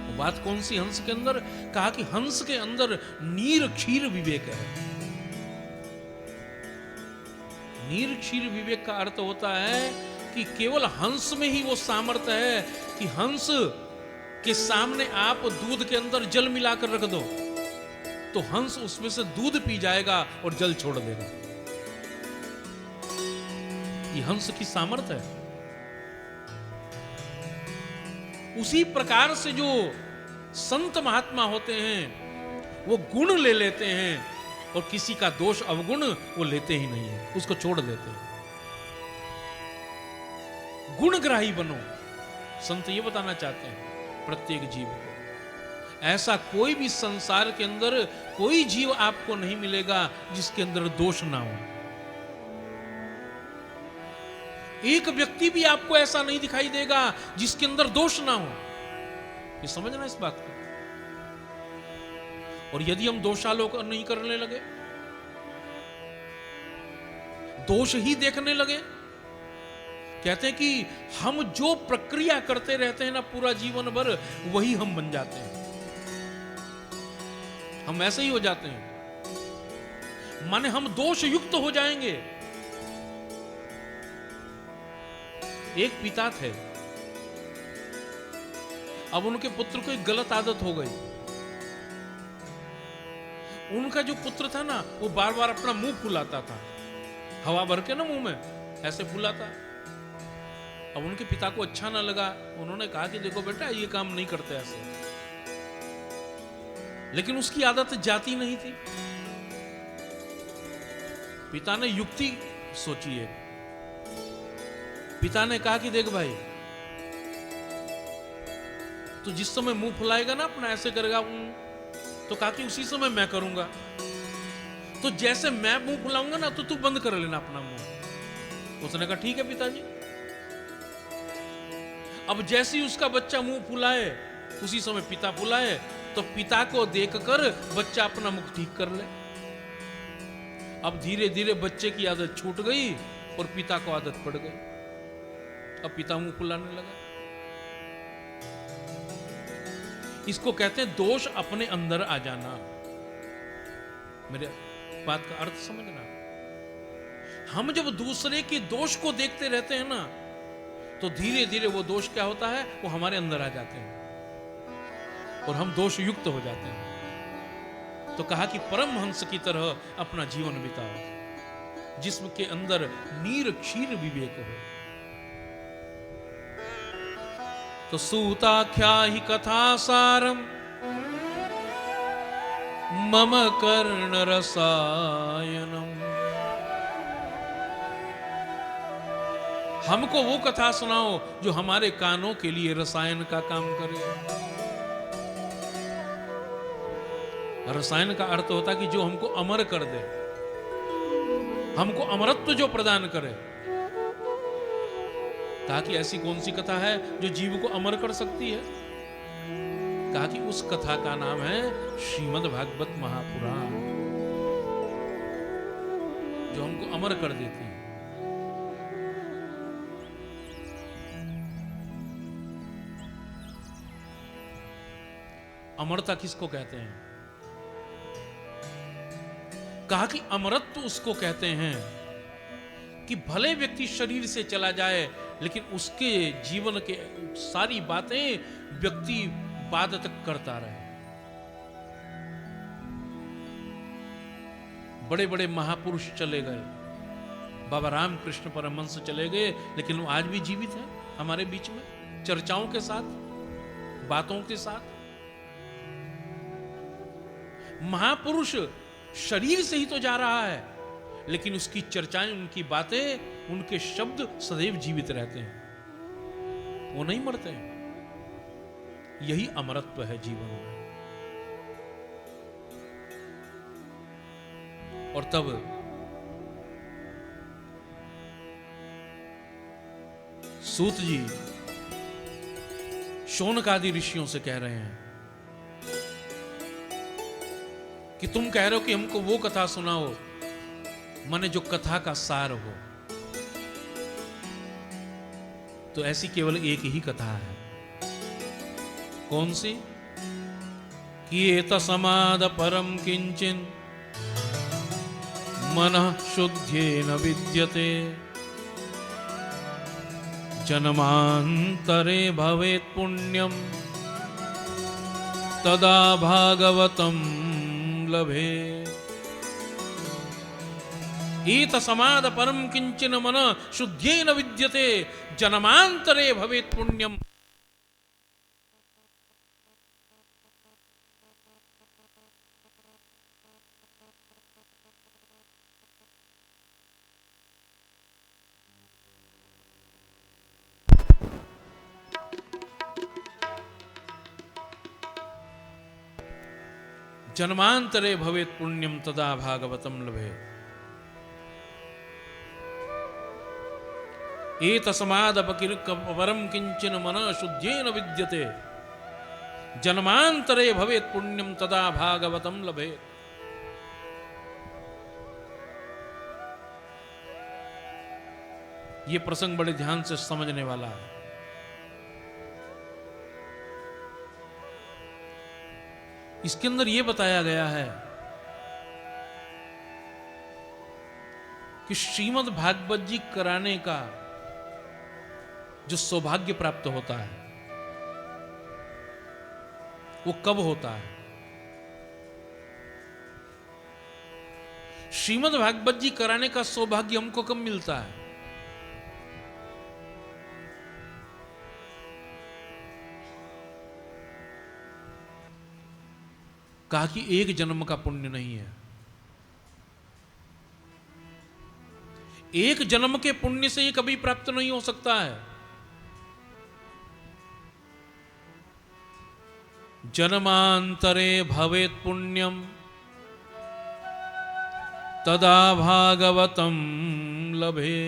S1: वो बात कौन सी हंस के अंदर? कहा कि हंस के अंदर नीर क्षीर विवेक है। नीर क्षीर विवेक का अर्थ होता है कि केवल हंस में ही वो सामर्थ्य है कि हंस के सामने आप दूध के अंदर जल मिलाकर रख दो तो हंस उसमें से दूध पी जाएगा और जल छोड़ देगा। ये हंस की सामर्थ्य है। उसी प्रकार से जो संत महात्मा होते हैं वो गुण ले लेते हैं और किसी का दोष अवगुण वो लेते ही नहीं है, उसको छोड़ देते हैं। गुणग्राही बनो, संत ये बताना चाहते हैं प्रत्येक जीव को। ऐसा कोई भी संसार के अंदर कोई जीव आपको नहीं मिलेगा जिसके अंदर दोष ना हो। एक व्यक्ति भी आपको ऐसा नहीं दिखाई देगा जिसके अंदर दोष ना हो। ये समझना इस बात को। और यदि हम दोषारोपण नहीं करने लगे, दोष ही देखने लगे, कहते हैं कि हम जो प्रक्रिया करते रहते हैं ना पूरा जीवन भर, वही हम बन जाते हैं। हम ऐसे ही हो जाते हैं, माने हम दोष युक्त हो जाएंगे। एक पिता थे, अब उनके पुत्र को एक गलत आदत हो गई। उनका जो पुत्र था ना वो बार बार अपना मुंह फुलाता था, हवा भर के ना मुंह में ऐसे फुलाता। अब उनके पिता को अच्छा ना लगा, उन्होंने कहा कि देखो बेटा ये काम नहीं करते ऐसे। लेकिन उसकी आदत जाती नहीं थी। पिता ने युक्ति सोची है। पिता ने कहा कि देख भाई, तो जिस समय मुंह फुलाएगा ना अपना ऐसे करेगा, तो कहा कि उसी समय मैं करूंगा। तो जैसे मैं मुंह फुलाऊंगा ना तो तू बंद कर लेना अपना मुंह। उसने कहा ठीक है पिताजी। अब जैसे ही उसका बच्चा मुंह फुलाए उसी समय पिता फुलाए, तो पिता को देखकर बच्चा अपना मुख ठीक कर ले। अब धीरे धीरे बच्चे की आदत छूट गई और पिता को आदत पड़ गई। अब पिता मुंह फुलाने लगा। इसको कहते हैं दोष अपने अंदर आ जाना। मेरे बात का अर्थ समझना। हम जब दूसरे के दोष को देखते रहते हैं ना, तो धीरे धीरे वो दोष क्या होता है, वो हमारे अंदर आ जाते हैं और हम दोष युक्त हो जाते हैं। तो कहा कि परमहंस की तरह अपना जीवन बिताओ, जिसके अंदर नीर क्षीर विवेक हो। तो सूताख्या ही कथा सारम मम कर्ण रसायनम। हमको वो कथा सुनाओ जो हमारे कानों के लिए रसायन का काम करे। रसायन का अर्थ होता है कि जो हमको अमर कर दे, हमको अमरत्व जो प्रदान करे। कहा कि ऐसी कौन सी कथा है जो जीव को अमर कर सकती है? कहा कि उस कथा का नाम है श्रीमद् भागवत महापुराण, जो हमको अमर कर देती है। अमरता किसको कहते हैं? कहा कि अमरत्व उसको कहते हैं कि भले व्यक्ति शरीर से चला जाए, लेकिन उसके जीवन के सारी बातें व्यक्ति बाद तक करता रहे। बड़े बड़े महापुरुष चले गए, बाबा रामकृष्ण परमहंस चले गए, लेकिन वो आज भी जीवित है हमारे बीच में, चर्चाओं के साथ, बातों के साथ। महापुरुष शरीर से ही तो जा रहा है, लेकिन उसकी चर्चाएं, उनकी बातें, उनके शब्द सदैव जीवित रहते हैं, वो नहीं मरते हैं। यही अमरत्व है जीवन में। और तब सूत जी शौनक आदि ऋषियों से कह रहे हैं कि तुम कह रहे हो कि हमको वो कथा सुनाओ, माने जो कथा का सार हो। तो ऐसी केवल एक ही कथा है। कौन सी? कि एतस्माद् परम किंचिन मनः शुद्धेन विद्यते, जन्मांतरे भवेत् पुण्यम तदा भागवतम लभे। एतस्माद् परम किंचिन मनः शुद्धेन विद्यते, जन्मांतरे भवेत् पुण्यम। जन्मांतरे भवेत् पुण्यम तदा भागवतम लभे। एतस्माद् परम किंचिन मनः शुद्धेन विद्यते, जन्मांतरे भवेत् पुण्यम तदा भागवतम लभे। ये प्रसंग बड़े ध्यान से समझने वाला है। इसके अंदर यह बताया गया है कि श्रीमद् भागवत जी कराने का जो सौभाग्य प्राप्त होता है वो कब होता है? श्रीमद् भागवत जी कराने का सौभाग्य हमको कब मिलता है? कहा कि एक जन्म का पुण्य नहीं है। एक जन्म के पुण्य से ये कभी प्राप्त नहीं हो सकता है। जन्मांतरे भवेत् पुण्यम तदा भागवतम लभे।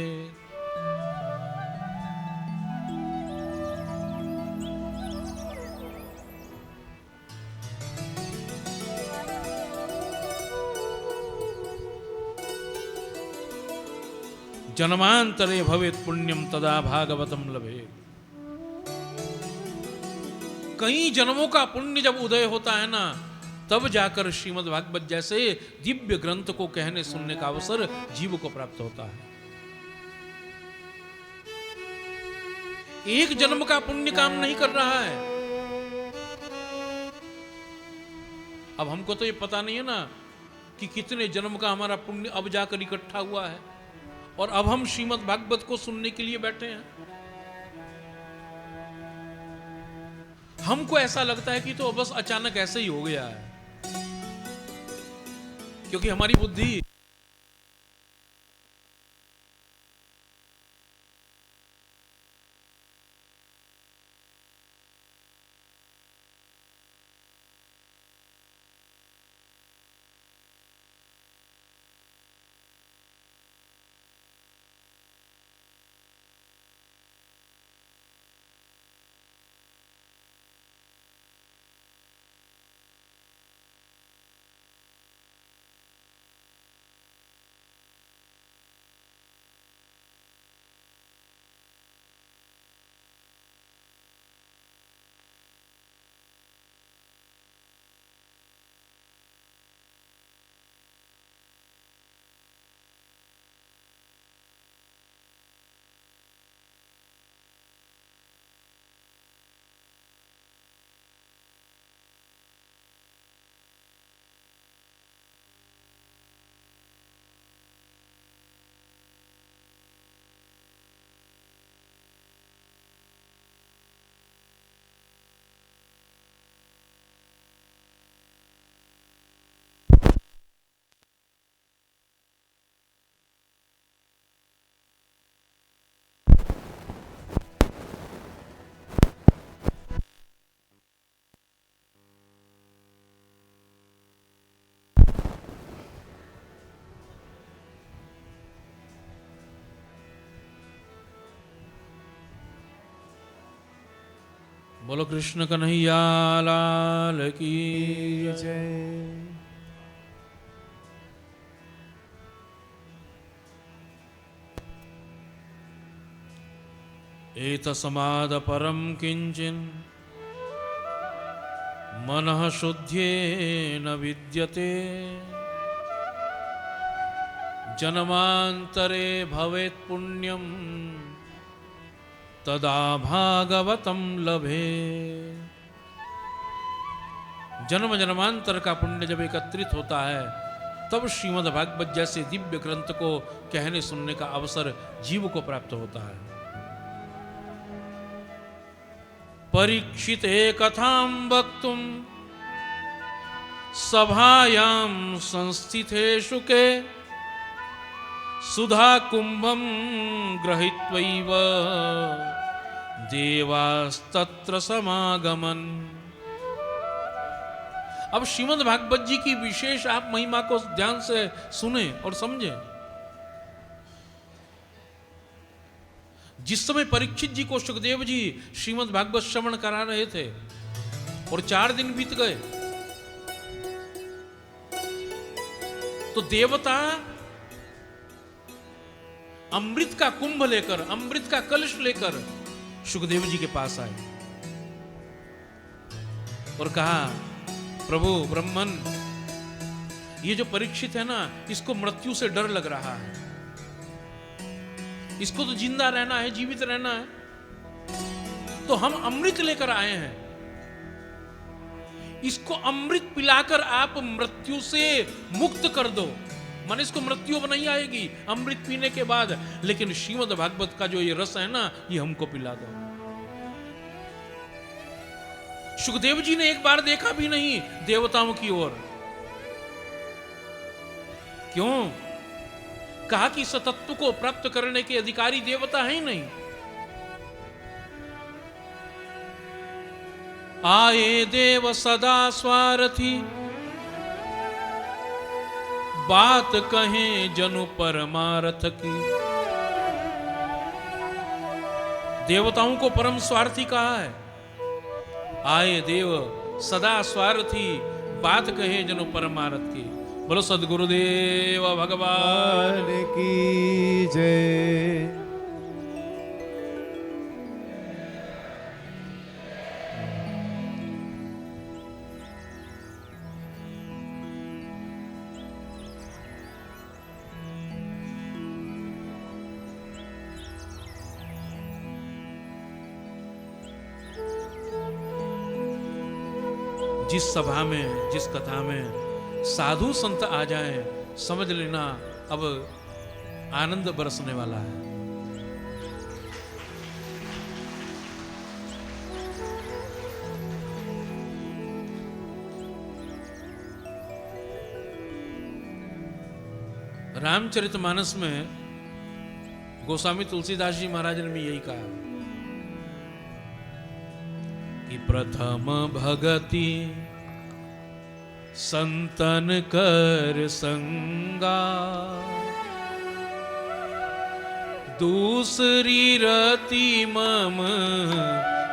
S1: जन्मांतरे भवेत् पुण्यम तदा भागवतम लभे। कई जन्मों का पुण्य जब उदय होता है ना, तब जाकर श्रीमद् भागवत जैसे दिव्य ग्रंथ को कहने सुनने का अवसर जीव को प्राप्त होता है। एक जन्म का पुण्य काम नहीं कर रहा है। अब हमको तो ये पता नहीं है ना कि कितने जन्म का हमारा पुण्य अब जाकर इकट्ठा हुआ है, और अब हम श्रीमद् भागवत को सुनने के लिए बैठे हैं। हमको ऐसा लगता है कि तो बस अचानक ऐसे ही हो गया है, क्योंकि हमारी बुद्धि बोलो कृष्ण कन्हैया लाल की
S2: जय।
S1: एतस्माद् परं किंचिन मनः शुद्ध्येन विद्यते जन्मांतरे भवेत् पुण्यं तदा भागवतं लभे। जन्म जन्मांतर का पुण्य जब एकत्रित होता है तब श्रीमद् भागवत जैसे दिव्य ग्रंथ को कहने सुनने का अवसर जीव को प्राप्त होता है। परीक्षिते कथां वक्तुं सभायां संस्थिते शुके सुधा कुंभं गृहीत्वैव देवास्तत्र समागमन। अब श्रीमद् भागवत जी की विशेष आप महिमा को ध्यान से सुने और समझें। जिस समय परीक्षित जी को सुखदेव जी श्रीमद् भागवत श्रवण करा रहे थे और 4 दिन बीत गए तो देवता अमृत का कुंभ लेकर, अमृत का कलश लेकर सुखदेव जी के पास आए और कहा, प्रभु ब्रह्मन, ये जो परीक्षित है ना, इसको मृत्यु से डर लग रहा है। इसको तो जिंदा रहना है, जीवित रहना है, तो हम अमृत लेकर आए हैं। इसको अमृत पिलाकर आप मृत्यु से मुक्त कर दो। मन इसको मृत्यु अब नहीं आएगी अमृत पीने के बाद, लेकिन श्रीमद् भागवत का जो ये रस है ना, ये हमको पिला दो। सुखदेव जी ने एक बार देखा भी नहीं देवताओं की ओर। क्यों? कहा कि इस तत्व को प्राप्त करने के अधिकारी देवता है ही नहीं। आए देव सदा स्वार्थी, बात कहें जनु परमार्थ की। देवताओं को परम स्वार्थी कहा है। आए देव सदा स्वार्थी, बात कहें जनु परमार्थ की। बोलो सद्गुरुदेव भगवान
S2: की जय।
S1: जिस सभा में, जिस कथा में साधु संत आ जाएं, समझ लेना अब आनंद बरसने वाला है। रामचरितमानस में गोस्वामी तुलसीदास जी महाराज ने भी यही कहा कि प्रथम भगति संतन कर संगा, दूसरी रति मम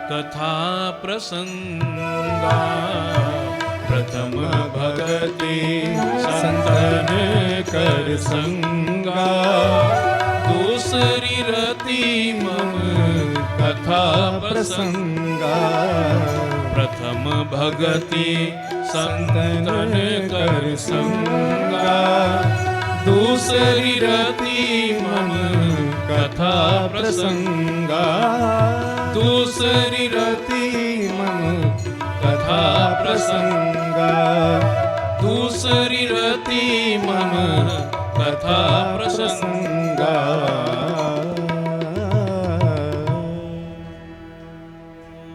S1: कथा प्रसंगा।
S2: प्रथम भगति संतन कर संगा,
S1: दूसरी रति मम
S2: कथा प्रसंगा।
S1: प्रथम भगति
S2: संतन कर संगा, दूसरी रति मम कथा प्रसंगा। दूसरी रति मम कथा प्रसंगा।
S1: दूसरी रति मम कथा प्रसंगा।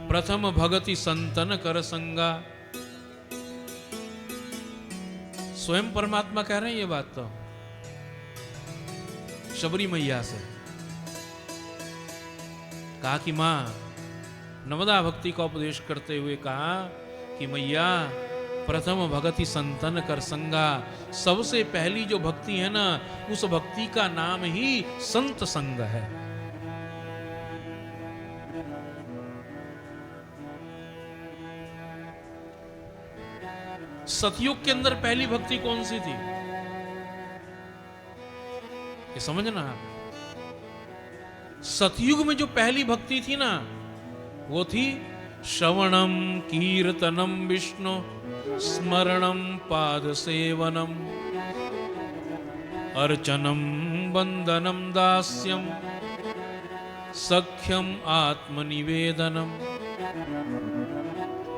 S1: प्रथम भगति संतन कर संगा। स्वयं परमात्मा कह रहे हैं ये बात तो शबरी मैया से। कहा कि मां, नवदा भक्ति का उपदेश करते हुए कहा कि मैया, प्रथम भगति संतन कर संगा। सबसे पहली जो भक्ति है ना, उस भक्ति का नाम ही संत संग है। सतयुग के अंदर पहली भक्ति कौन सी थी? ये समझना आप। सतयुग में जो पहली भक्ति थी ना, वो थी श्रवणम कीर्तनम विष्णु स्मरणम पाद सेवनम अर्चनम वंदनम दास्यम सख्यम आत्मनिवेदनम।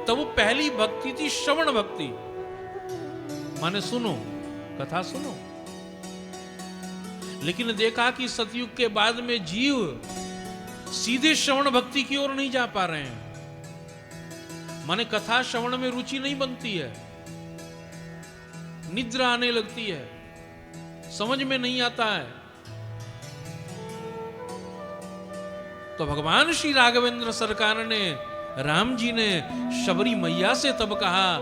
S1: तब वो पहली भक्ति थी श्रवण भक्ति, माने सुनो, कथा सुनो। लेकिन देखा कि सतयुग के बाद में जीव सीधे श्रवण भक्ति की ओर नहीं जा पा रहे हैं, माने कथा श्रवण में रुचि नहीं बनती है, निद्रा आने लगती है, समझ में नहीं आता है। तो भगवान श्री राघवेंद्र सरकार ने, राम जी ने शबरी मैया से तब कहा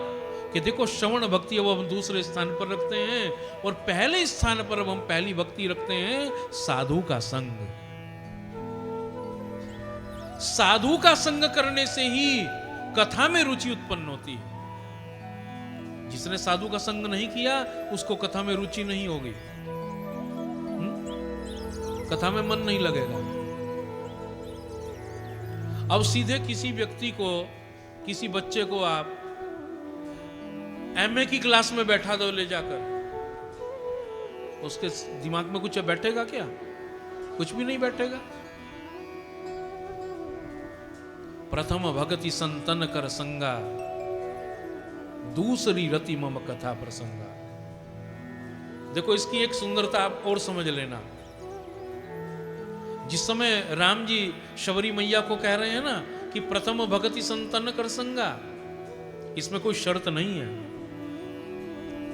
S1: कि देखो श्रवण भक्ति अब हम दूसरे स्थान पर रखते हैं और पहले स्थान पर अब हम पहली भक्ति रखते हैं साधु का संग। साधु का संग करने से ही कथा में रुचि उत्पन्न होती है। जिसने साधु का संग नहीं किया उसको कथा में रुचि नहीं होगी, कथा में मन नहीं लगेगा। अब सीधे किसी व्यक्ति को, किसी बच्चे को आप एमए की क्लास में बैठा दो ले जाकर, उसके दिमाग में कुछ बैठेगा क्या? कुछ भी नहीं बैठेगा। प्रथम भगति संतन कर संगा, दूसरी रति मम कथा प्रसंगा। देखो इसकी एक सुंदरता आप और समझ लेना। जिस समय राम जी शबरी मैया को कह रहे हैं ना कि प्रथम भगति संतन कर संगा, इसमें कोई शर्त नहीं है।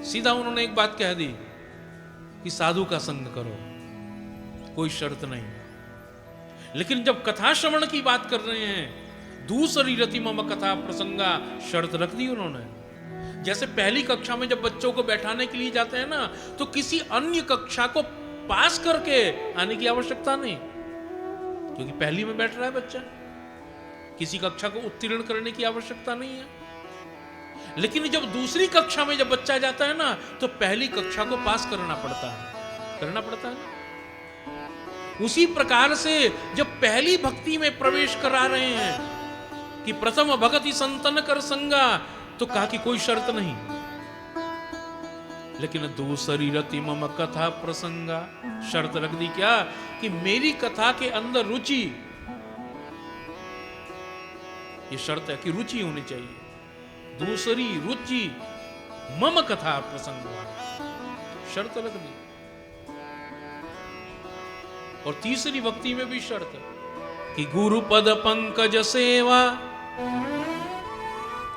S1: सीधा उन्होंने एक बात कह दी कि साधु का संग करो, कोई शर्त नहीं। लेकिन जब कथा श्रवण की बात कर रहे हैं, दूसरी रति मम कथा प्रसंगा, शर्त रख दी उन्होंने। जैसे पहली कक्षा में जब बच्चों को बैठाने के लिए जाते हैं ना, तो किसी अन्य कक्षा को पास करके आने की आवश्यकता नहीं, क्योंकि पहली में बैठ रहा है बच्चा। किसी कक्षा को उत्तीर्ण करने की आवश्यकता नहीं है। लेकिन जब दूसरी कक्षा में जब बच्चा जाता है ना, तो पहली कक्षा को पास करना पड़ता है। उसी प्रकार से जब पहली भक्ति में प्रवेश करा रहे हैं कि प्रथम भगति संतन कर संगा, तो कहा कि कोई शर्त नहीं। लेकिन दूसरी रति मम कथा प्रसंगा, शर्त रख दी क्या कि मेरी कथा के अंदर रुचि, ये शर्त है कि रुचि होनी चाहिए। दूसरी रुचि मम कथा प्रसंगा, शर्त रख दी। और तीसरी भक्ति में भी शर्त कि गुरु पद पंकज सेवा,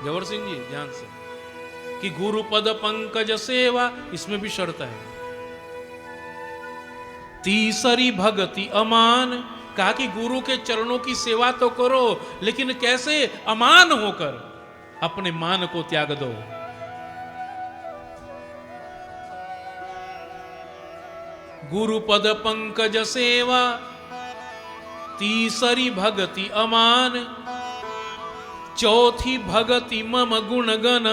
S1: जवर सिंह जी ध्यान से, कि गुरु पद पंकज सेवा, इसमें भी शर्त है। तीसरी भक्ति अमान, कहा कि गुरु के चरणों की सेवा तो करो, लेकिन कैसे? अमान होकर, अपने मान को त्याग दो। गुरु पद पंकज सेवा, तीसरी भक्ति अमान, चौथी भक्ति मम गुणगन।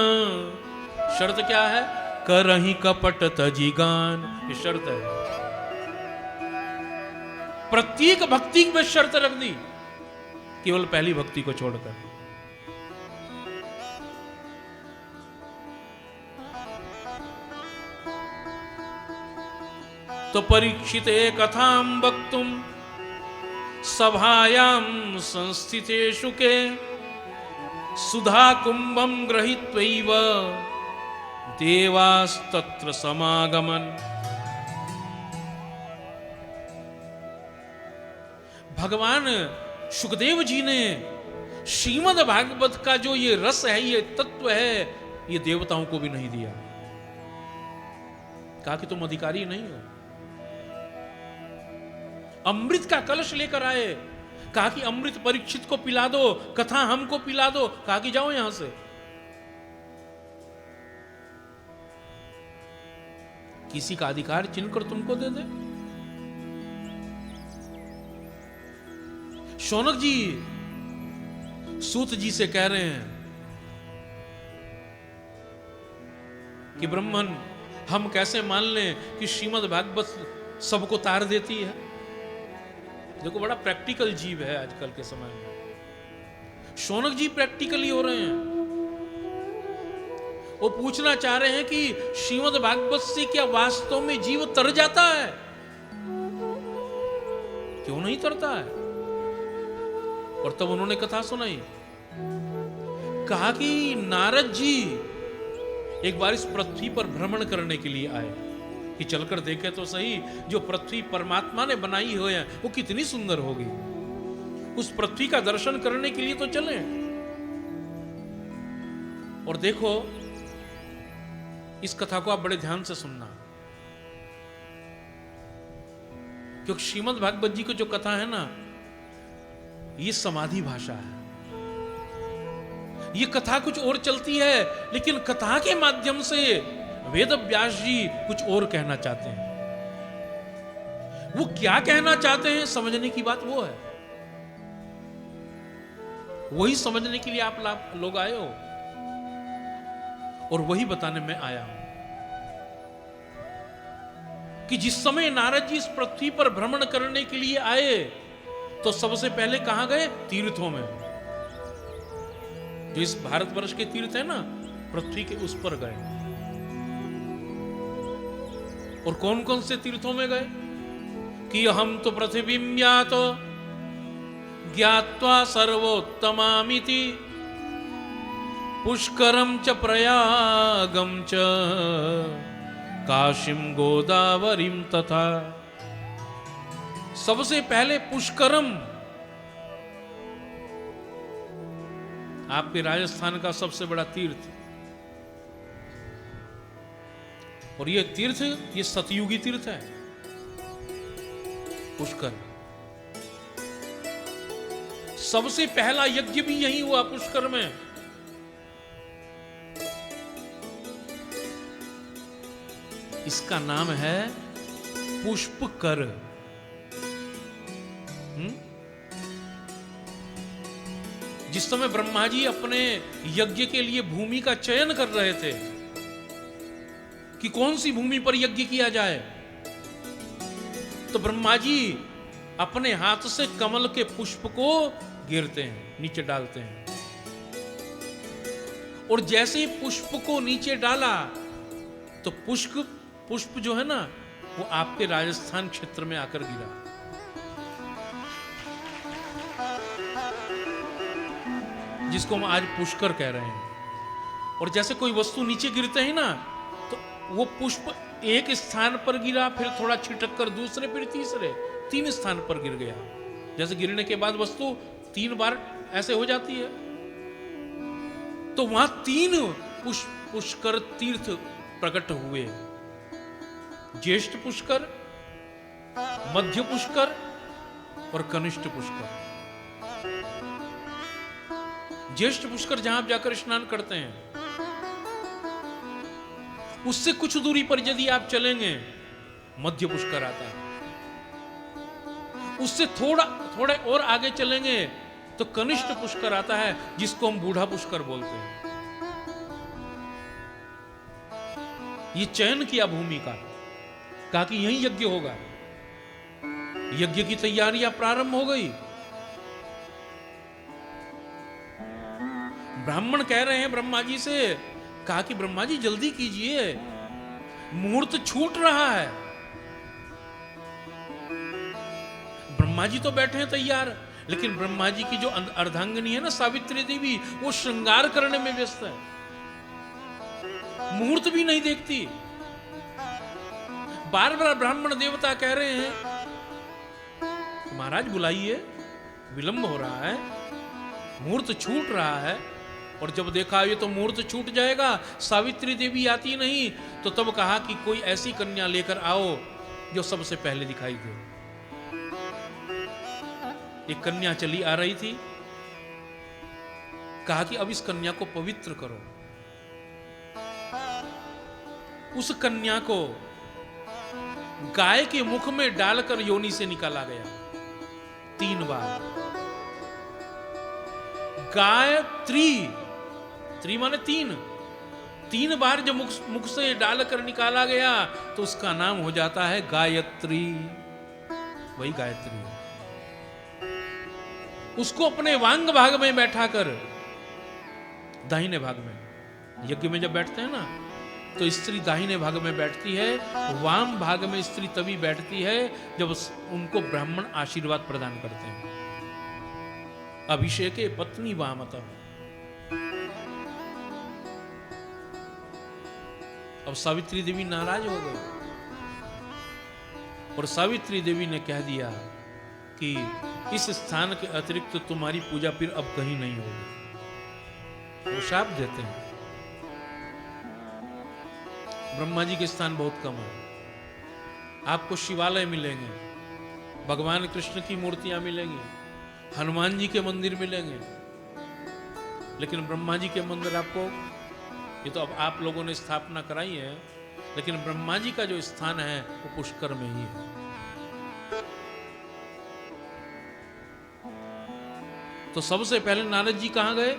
S1: शर्त क्या है? करहि कपट तजी गान, ये शर्त है। प्रत्येक भक्ति में शर्त रख दी, केवल पहली भक्ति को छोड़कर। तो परीक्षित कथां वक्तुम सभायां संस्थितेषु के सुधा कुंभं गृहीत्वैव देवास्तत्र समागमन। भगवान सुखदेव जी ने श्रीमद् भागवत का जो ये रस है, ये तत्व है, ये देवताओं को भी नहीं दिया। कहा कि तुम अधिकारी नहीं हो। अमृत का कलश लेकर आए, कहा कि अमृत परीक्षित को पिला दो, कथा हमको पिला दो। कहा कि जाओ यहां से। किसी का अधिकार चिन्हकर तुमको दे दे। शौनक जी सूत जी से कह रहे हैं कि ब्राह्मण हम कैसे मान लें कि श्रीमद् भागवत सबको तार देती है। देखो बड़ा प्रैक्टिकल जीव है आजकल के समय में। शौनक जी प्रैक्टिकली हो रहे हैं। वो पूछना चाह रहे हैं कि श्रीमद् भागवत से क्या वास्तव में जीव तर जाता है? क्यों नहीं तरता है? और तब उन्होंने कथा सुनाई, कहा कि नारद जी एक बार इस पृथ्वी पर भ्रमण करने के लिए आए कि चलकर देखे तो सही जो पृथ्वी परमात्मा ने बनाई हुई है वो कितनी सुंदर होगी। उस पृथ्वी का दर्शन करने के लिए तो चले। और देखो इस कथा को आप बड़े ध्यान से सुनना, क्योंकि श्रीमद् भागवत जी की जो कथा है ना, ये समाधि भाषा है। ये कथा कुछ और चलती है, लेकिन कथा के माध्यम से वेद व्यास जी कुछ और कहना चाहते हैं। वो क्या कहना चाहते हैं समझने की बात वो है, वही समझने के लिए आप लोग आए हो और वही बताने में आया हूं कि जिस समय नारद जी इस पृथ्वी पर भ्रमण करने के लिए आए तो सबसे पहले कहां गए? तीर्थों में। जो इस भारतवर्ष के तीर्थ है ना, पृथ्वी के उस पर गए। और कौन कौन से तीर्थों में गए? कि हम तो पृथ्वीं यातो ज्ञात्वा सर्वोत्तमामिति पुष्करम च प्रयागम च काशीम गोदावरीम तथा। सबसे पहले पुष्करम, आपके राजस्थान का सबसे बड़ा तीर्थ। और ये तीर्थ, ये सतयुगी तीर्थ है पुष्कर। सबसे पहला यज्ञ भी यही हुआ पुष्कर में। इसका नाम है पुष्पकर। जिस समय ब्रह्मा जी अपने यज्ञ के लिए भूमि का चयन कर रहे थे कि कौन सी भूमि पर यज्ञ किया जाए, तो ब्रह्मा जी अपने हाथ से कमल के पुष्प को गिरते हैं, नीचे डालते हैं। और जैसे ही पुष्प को नीचे डाला तो पुष्प जो है ना, वो आपके राजस्थान क्षेत्र में आकर गिरा। जिसको हम आज पुष्कर कह रहे हैं। और जैसे कोई वस्तु नीचे गिरते हैं ना, तो वो पुष्प एक स्थान पर गिरा, फिर थोड़ा छिटक कर दूसरे, फिर तीसरे, 3 स्थान पर गिर गया। जैसे गिरने के बाद वस्तु 3 बार ऐसे हो जाती है, तो वहां 3 पुष्कर तीर्थ प्रकट हुए। ज्येष्ठ पुष्कर, मध्य पुष्कर और कनिष्ठ पुष्कर। ज्येष्ठ पुष्कर जहां आप जाकर स्नान करते हैं, उससे कुछ दूरी पर यदि आप चलेंगे मध्य पुष्कर आता है। उससे थोड़ा और आगे चलेंगे तो कनिष्ठ पुष्कर आता है, जिसको हम बूढ़ा पुष्कर बोलते हैं। ये चयन किया भूमि का, कहा कि यही यज्ञ होगा। यज्ञ की तैयारियां प्रारंभ हो गई। ब्राह्मण कह रहे हैं ब्रह्मा जी से, कहा कि ब्रह्मा जी जल्दी कीजिए, मुहूर्त छूट रहा है। ब्रह्मा जी तो बैठे हैं तैयार, लेकिन ब्रह्मा जी की जो अर्धांगिनी है ना, सावित्री देवी, वो श्रृंगार करने में व्यस्त है, मुहूर्त भी नहीं देखती। बार बार ब्राह्मण देवता कह रहे हैं महाराज बुलाइए, विलंब हो रहा है, मुहूर्त छूट रहा है। और जब देखा ये तो मुहूर्त छूट जाएगा, सावित्री देवी आती नहीं, तो तब कहा कि कोई ऐसी कन्या लेकर आओ जो सबसे पहले दिखाई दे। एक कन्या चली आ रही थी, कहा कि अब इस कन्या को पवित्र करो। उस कन्या को गाय के मुख में डालकर योनि से निकाला गया 3 बार। गायत्री, 3 माने 3, 3 बार जब मुख से डालकर निकाला गया तो उसका नाम हो जाता है गायत्री। वही गायत्री है। उसको अपने वांग भाग में बैठा कर, दाहिने भाग में, यज्ञ में जब बैठते हैं ना तो स्त्री दाहिने भाग में बैठती है, वाम भाग में स्त्री तभी बैठती है जब उनको ब्राह्मण आशीर्वाद प्रदान करते हैं। अभिषेके पत्नी वामतः। अब सावित्री देवी नाराज हो गई और सावित्री देवी ने कह दिया कि इस स्थान के अतिरिक्त तुम्हारी पूजा फिर अब कहीं नहीं होगी। वो शाप देते हैं। ब्रह्मा जी के स्थान बहुत कम है। आपको शिवालय मिलेंगे, भगवान कृष्ण की मूर्तियां मिलेंगी, हनुमान जी के मंदिर मिलेंगे, लेकिन ब्रह्मा जी के मंदिर आपको, ये तो अब आप लोगों ने स्थापना कराई है, लेकिन ब्रह्मा जी का जो स्थान है वो पुष्कर में ही है। तो सबसे पहले नारद जी कहां गए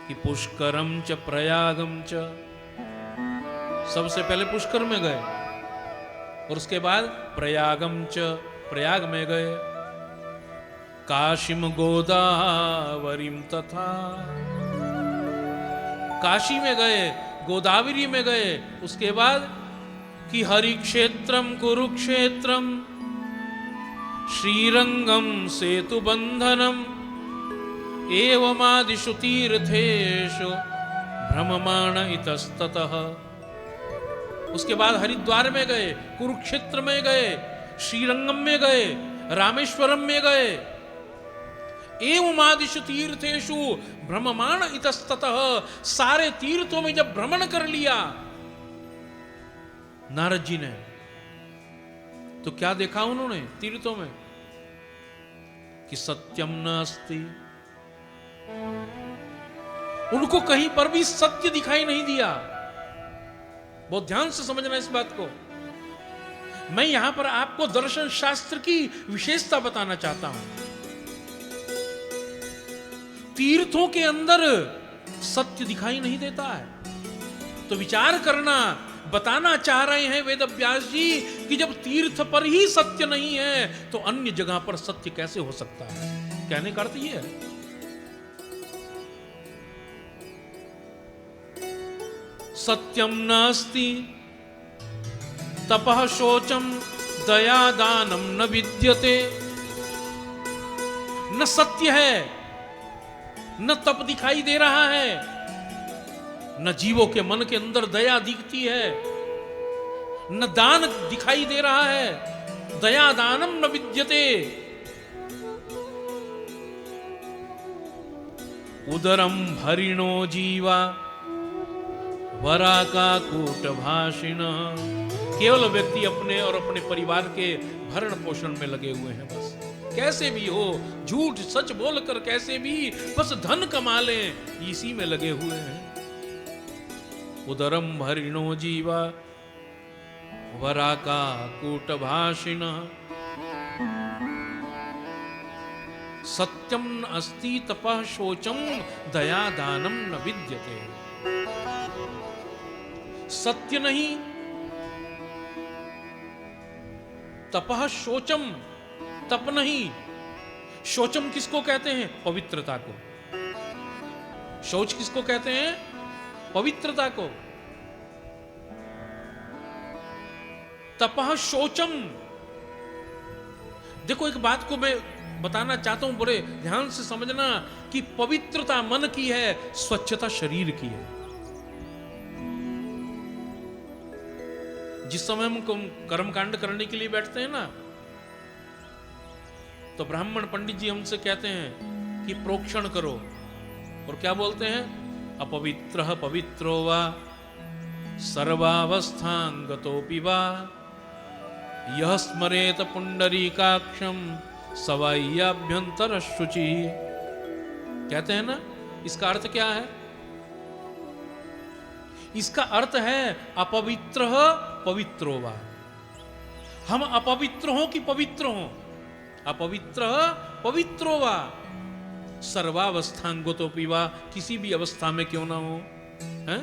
S1: कि पुष्करम च प्रयागम च, सबसे पहले पुष्कर में गए और उसके बाद प्रयागम च, प्रयाग में गए, काशीम गोदावरीम तथा, काशी में गए, गोदावरी में गए, उसके बाद कि हरि क्षेत्रम कुरुक्षेत्रम श्रीरंगम सेतु बंधनम एवमादिषु तीर्थेषु भ्रममाण इतस्ततः। उसके बाद हरिद्वार में गए, कुरुक्षेत्र में गए, श्रीरंगम में गए, रामेश्वरम में गए, एवमादिषु तीर्थेषु भ्रममाण इतस्ततः। सारे तीर्थों में जब भ्रमण कर लिया नारद जी ने, तो क्या देखा उन्होंने तीर्थों में कि सत्यम नास्ति। उनको कहीं पर भी सत्य दिखाई नहीं दिया। बहुत ध्यान से समझना इस बात को। मैं यहां पर आपको दर्शन शास्त्र की विशेषता बताना चाहता हूं। तीर्थों के अंदर सत्य दिखाई नहीं देता है। तो विचार करना, बताना चाह रहे हैं वेद व्यास जी कि जब तीर्थ पर ही सत्य नहीं है तो अन्य जगह पर सत्य कैसे हो सकता है। कहने का अर्थ यह है सत्यम नास्ति तपः शोचम दया दानम न विद्यते। न सत्य है, न तप दिखाई दे रहा है, न जीवों के मन के अंदर दया दिखती है, न दान दिखाई दे रहा है। दया दानम न विद्यते। उदरम हरिणो जीवा वरा का कूट भाषिण। केवल व्यक्ति अपने और अपने परिवार के भरण पोषण में लगे हुए हैं। बस कैसे भी हो, झूठ सच बोलकर कैसे भी बस धन कमा लें, इसी में लगे हुए हैं। उदरम हरिणो जीवा वरा का कूट भाषिण। सत्यम अस्ति तपः शोचम दया दानम न विद्यते। सत्य नहीं, तपः शोचम, तप नहीं। शोचम किसको कहते हैं? पवित्रता को। शौच किसको कहते हैं? पवित्रता को। तपः शोचम। देखो एक बात को मैं बताना चाहता हूं, बड़े ध्यान से समझना कि पवित्रता मन की है, स्वच्छता शरीर की है। जिस समय हम कर्मकांड करने के लिए बैठते हैं ना, तो ब्राह्मण पंडित जी हमसे कहते हैं कि प्रोक्षण करो, और क्या बोलते हैं? अपवित्रः पवित्रो वा सर्वावस्थांगतोऽपि वा यः स्मरेत पुंडरीकाक्षं सवाय्याभ्यंतर शुचि। कहते हैं ना, इसका अर्थ क्या है? इसका अर्थ है अपवित्र पवित्रो वा। हम अपवित्र हो कि पवित्र हो? अपवित्र पवित्रो वा सर्वावस्थांगतो पीवा, किसी भी अवस्था में क्यों ना हो, हैं?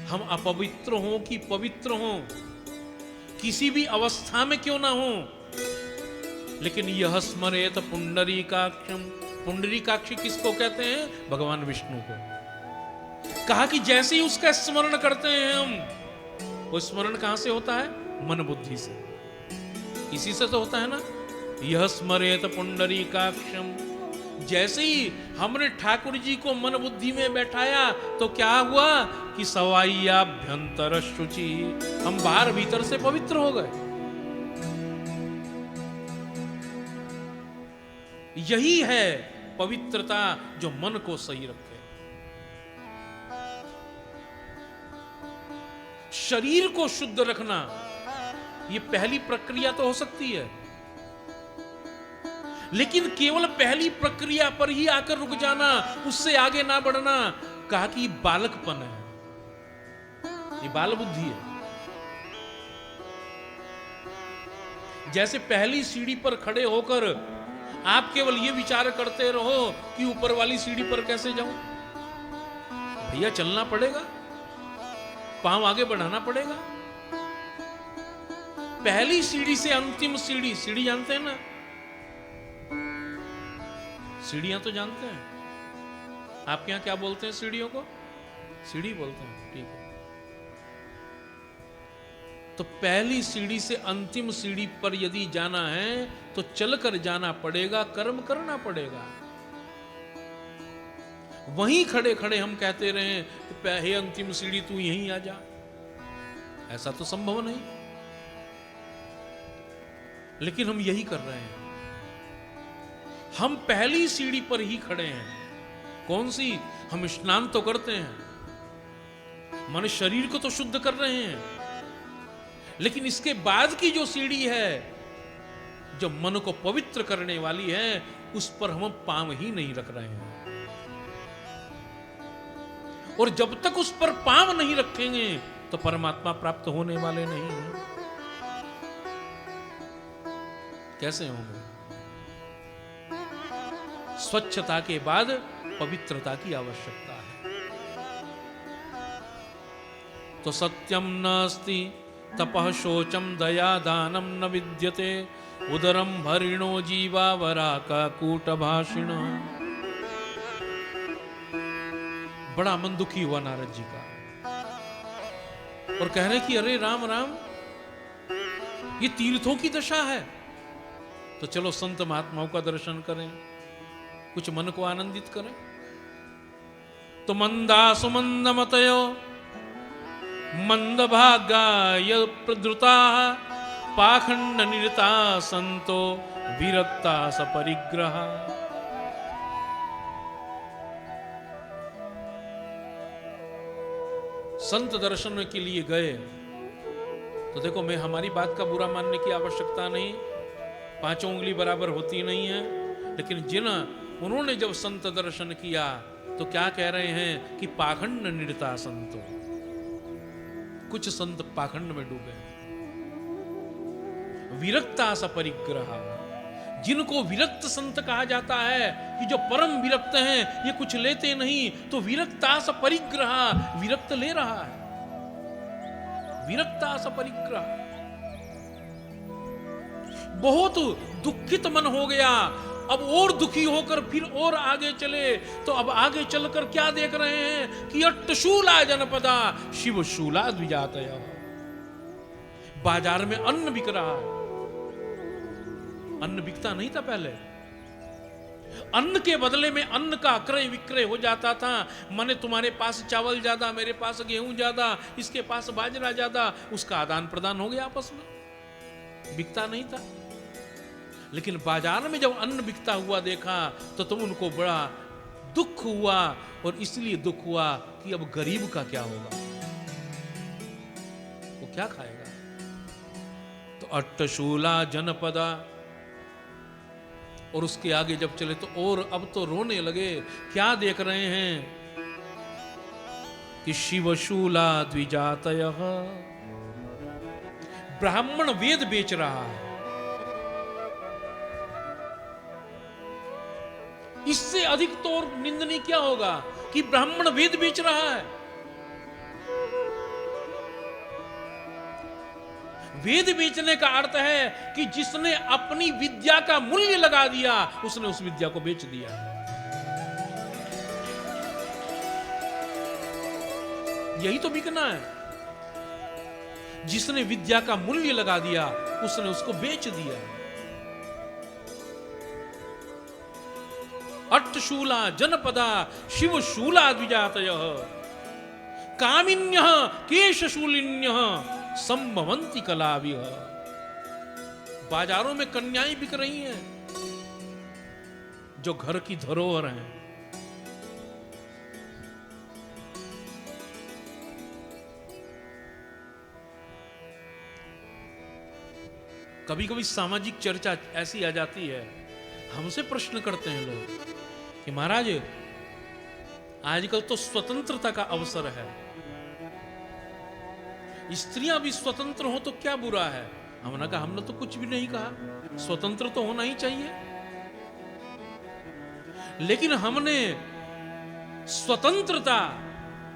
S1: हम अपवित्र हों कि पवित्र हों, किसी भी अवस्था में क्यों ना हो, लेकिन यह स्मरेत पुंडरीकाक्षम। पुंडरीकाक्ष किसको कहते हैं? भगवान विष्णु को। कहा कि जैसे ही उसका स्मरण करते हैं हम, वो स्मरण कहां से होता है? मन बुद्धि से। इसी से तो होता है ना, यह स्मरेत पुंडरीकाक्षम। जैसे ही हमने ठाकुर जी को मन बुद्धि में बैठाया तो क्या हुआ कि सवाइयाभ्यंतर शुचि, हम बाहर भीतर से पवित्र हो गए। यही है पवित्रता जो मन को सही रखे। शरीर को शुद्ध रखना, यह पहली प्रक्रिया तो हो सकती है, लेकिन केवल पहली प्रक्रिया पर ही आकर रुक जाना, उससे आगे ना बढ़ना, कहा कि बालकपन है, ये बाल बुद्धि है। जैसे पहली सीढ़ी पर खड़े होकर आप केवल ये विचार करते रहो कि ऊपर वाली सीढ़ी पर कैसे जाऊं, भैया चलना पड़ेगा, पांव आगे बढ़ाना पड़ेगा। पहली सीढ़ी से अंतिम सीढ़ी, सीढ़ी जानते हैं ना, सीढ़ियां तो जानते हैं, आपके यहां क्या बोलते हैं सीढ़ियों को? सीढ़ी बोलते हैं, ठीक है। तो पहली सीढ़ी से अंतिम सीढ़ी पर यदि जाना है तो चलकर जाना पड़ेगा, कर्म करना पड़ेगा। वहीं खड़े खड़े हम कहते रहे कि हे अंतिम सीढ़ी तू यहीं आ जा, ऐसा तो संभव नहीं। लेकिन हम यही कर रहे हैं, हम पहली सीढ़ी पर ही खड़े हैं। कौन सी? हम स्नान तो करते हैं, मन शरीर को तो शुद्ध कर रहे हैं, लेकिन इसके बाद की जो सीढ़ी है, जो मन को पवित्र करने वाली है, उस पर हम पांव ही नहीं रख रहे हैं। और जब तक उस पर पांव नहीं रखेंगे तो परमात्मा प्राप्त होने वाले नहीं हैं। कैसे होंगे? स्वच्छता के बाद पवित्रता की आवश्यकता है। तो सत्यम नास्ति तपः शोचम दया दानम न विद्यते उदरम भरिणो जीवा वराका कूट भाषिण। बड़ा मन दुखी हुआ नारद जी का और कह रहे कि अरे राम राम, ये तीर्थों की दशा है, तो चलो संत महात्माओं का दर्शन करें, कुछ मन को आनंदित करें। तो मंदा सुमंद मतयो मंद भागाय प्रद्रुता पाखंड निरता संतो विरक्ता सपरिग्रह। संत दर्शन के लिए गए तो देखो, मैं हमारी बात का बुरा मानने की आवश्यकता नहीं, पांचों उंगली बराबर होती नहीं है, लेकिन उन्होंने जब संत दर्शन किया तो क्या कह रहे हैं कि पाखंड निरता संतो। कुछ संत पाखंड में डूबे, विरक्ता सपरिग्रह। जिनको विरक्त संत कहा जाता है कि जो परम विरक्त हैं, ये कुछ लेते नहीं, तो विरक्ता सपरिग्रह, विरक्त ले रहा है, विरक्ता सपरिग्रह। बहुत दुखित मन हो गया, अब और दुखी होकर फिर और आगे चले, तो अब आगे चलकर क्या देख रहे हैं कि अट्टशूला जनपदा शिवशूला द्विजातय। बाजार में अन्न बिक रहा है, अन्न बिकता नहीं था पहले, अन्न के बदले में अन्न का क्रय विक्रय हो जाता था। माने तुम्हारे पास चावल ज्यादा, मेरे पास गेहूं ज्यादा, इसके पास बाजरा ज्यादा, उसका आदान प्रदान हो गया आपस में, बिकता नहीं था। लेकिन बाजार में जब अन्न बिकता हुआ देखा तो तुम उनको बड़ा दुख हुआ, और इसलिए दुख हुआ कि अब गरीब का क्या होगा, वो क्या खाएगा। तो अट्टशूला जनपदा, और उसके आगे जब चले तो और अब तो रोने लगे। क्या देख रहे हैं कि शिवशूला द्विजातयः, ब्राह्मण वेद बेच रहा है। इससे अधिक तो और निंदनीय क्या होगा कि ब्राह्मण वेद बेच रहा है। वेद बेचने का अर्थ है कि जिसने अपनी विद्या का मूल्य लगा दिया उसने उस विद्या को बेच दिया। यही तो बिकना है। जिसने विद्या का मूल्य लगा दिया उसने उसको बेच दिया। अट्टशूला जनपदा शिवशूला द्विजातयः कामिन्यः केशशूलिन्यः संभवंती कलाविह। बाजारों में कन्याएं बिक रही हैं जो घर की धरोहर हैं। कभी कभी सामाजिक चर्चा ऐसी आ जाती है, हमसे प्रश्न करते हैं लोग कि महाराज आजकल तो स्वतंत्रता का अवसर है, स्त्रियां भी स्वतंत्र हो तो क्या बुरा है। हमने कहा हमने तो कुछ भी नहीं कहा, स्वतंत्र तो होना ही चाहिए, लेकिन हमने स्वतंत्रता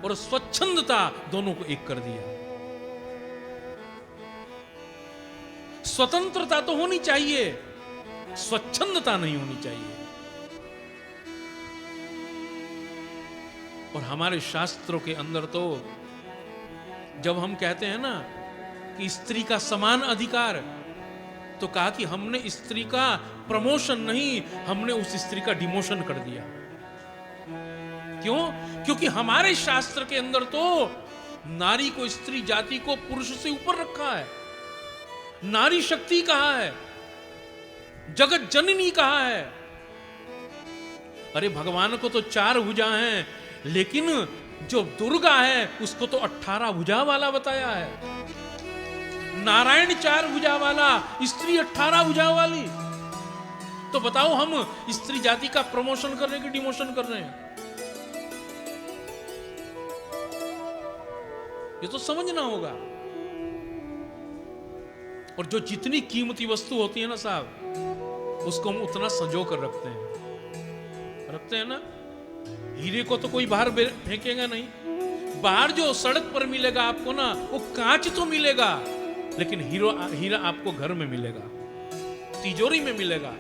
S1: और स्वच्छंदता दोनों को एक कर दिया। स्वतंत्रता तो होनी चाहिए, स्वच्छंदता नहीं होनी चाहिए। और हमारे शास्त्रों के अंदर तो जब हम कहते हैं ना कि स्त्री का समान अधिकार, तो कहा कि हमने स्त्री का प्रमोशन नहीं, हमने उस स्त्री का डिमोशन कर दिया। क्यों? क्योंकि हमारे शास्त्र के अंदर तो नारी को, स्त्री जाति को पुरुष से ऊपर रखा है, नारी शक्ति कहा है, जगत जननी कहा है। अरे भगवान को तो 4 भुजा हैं, लेकिन जो दुर्गा है उसको तो 18 भुजा वाला बताया है। नारायण 4 भुजा वाला, स्त्री 18 भुजा वाली। तो बताओ हम स्त्री जाति का प्रमोशन कर रहे हैं कि डिमोशन कर रहे हैं? ये तो समझना होगा। और जो जितनी कीमती वस्तु होती है ना साहब, उसको हम उतना संजो कर रखते हैं ना। हीरे को तो कोई बाहर फेंकेगा नहीं। बाहर जो सड़क पर मिलेगा आपको ना, वो कांच तो मिलेगा, लेकिन हीरा आपको घर में मिलेगा, तिजोरी में मिलेगा।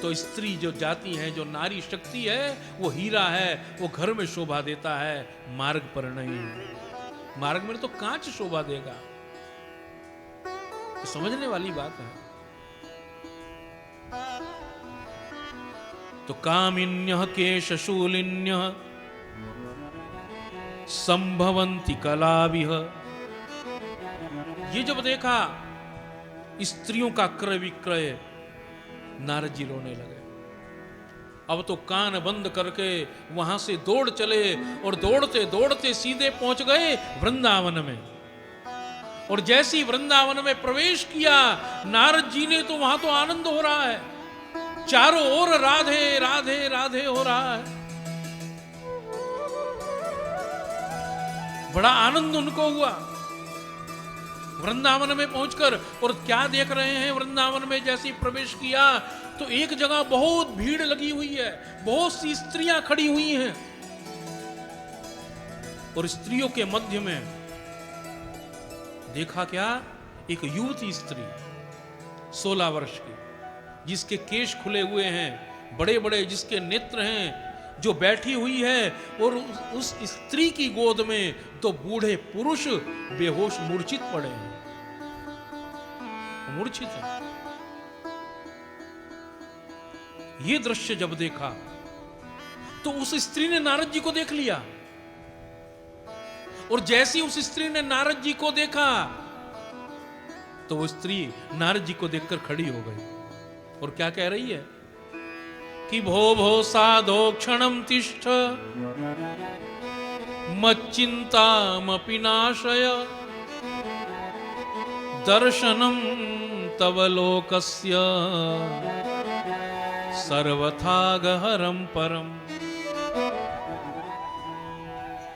S1: तो स्त्री जो जाति है, जो नारी शक्ति है, वो हीरा है, वो घर में शोभा देता है, मार्ग पर नहीं। मार्ग में तो कांच शोभा देगा। तो समझने वाली बात है। तो कामिन्यः केशशूलिन्यः संभवन्ति कलाविह। ये जब देखा स्त्रियों का क्रय विक्रय, नारद जी रोने लगे। अब तो कान बंद करके वहां से दौड़ चले और दौड़ते दौड़ते सीधे पहुंच गए वृंदावन में। और जैसे ही वृंदावन में प्रवेश किया, नारद जी ने तो वहां तो आनंद हो रहा है, चारों ओर राधे राधे राधे हो रहा है, बड़ा आनंद उनको हुआ वृंदावन में पहुंचकर। और क्या देख रहे हैं वृंदावन में? जैसे ही प्रवेश किया तो एक जगह बहुत भीड़ लगी हुई है, बहुत सी स्त्रियां खड़ी हुई हैं, और स्त्रियों के मध्य में देखा क्या? एक युवती स्त्री 16 वर्ष की, जिसके केश खुले हुए हैं, बड़े बड़े जिसके नेत्र हैं, जो बैठी हुई है। और उस स्त्री की गोद में तो बूढ़े पुरुष बेहोश मूर्छित पड़े हैं, मूर्छित हैं। ये दृश्य जब देखा तो उस स्त्री ने नारद जी को देख लिया। और जैसे ही उस स्त्री ने नारद जी को देखा तो वो स्त्री नारद जी को देखकर खड़ी हो गई और क्या कह रही है कि भो भो साधो क्षणम तिष्ठ मच्चिंतामपि नाशय दर्शनम तव लोकस्य सर्वथा गहरम परम।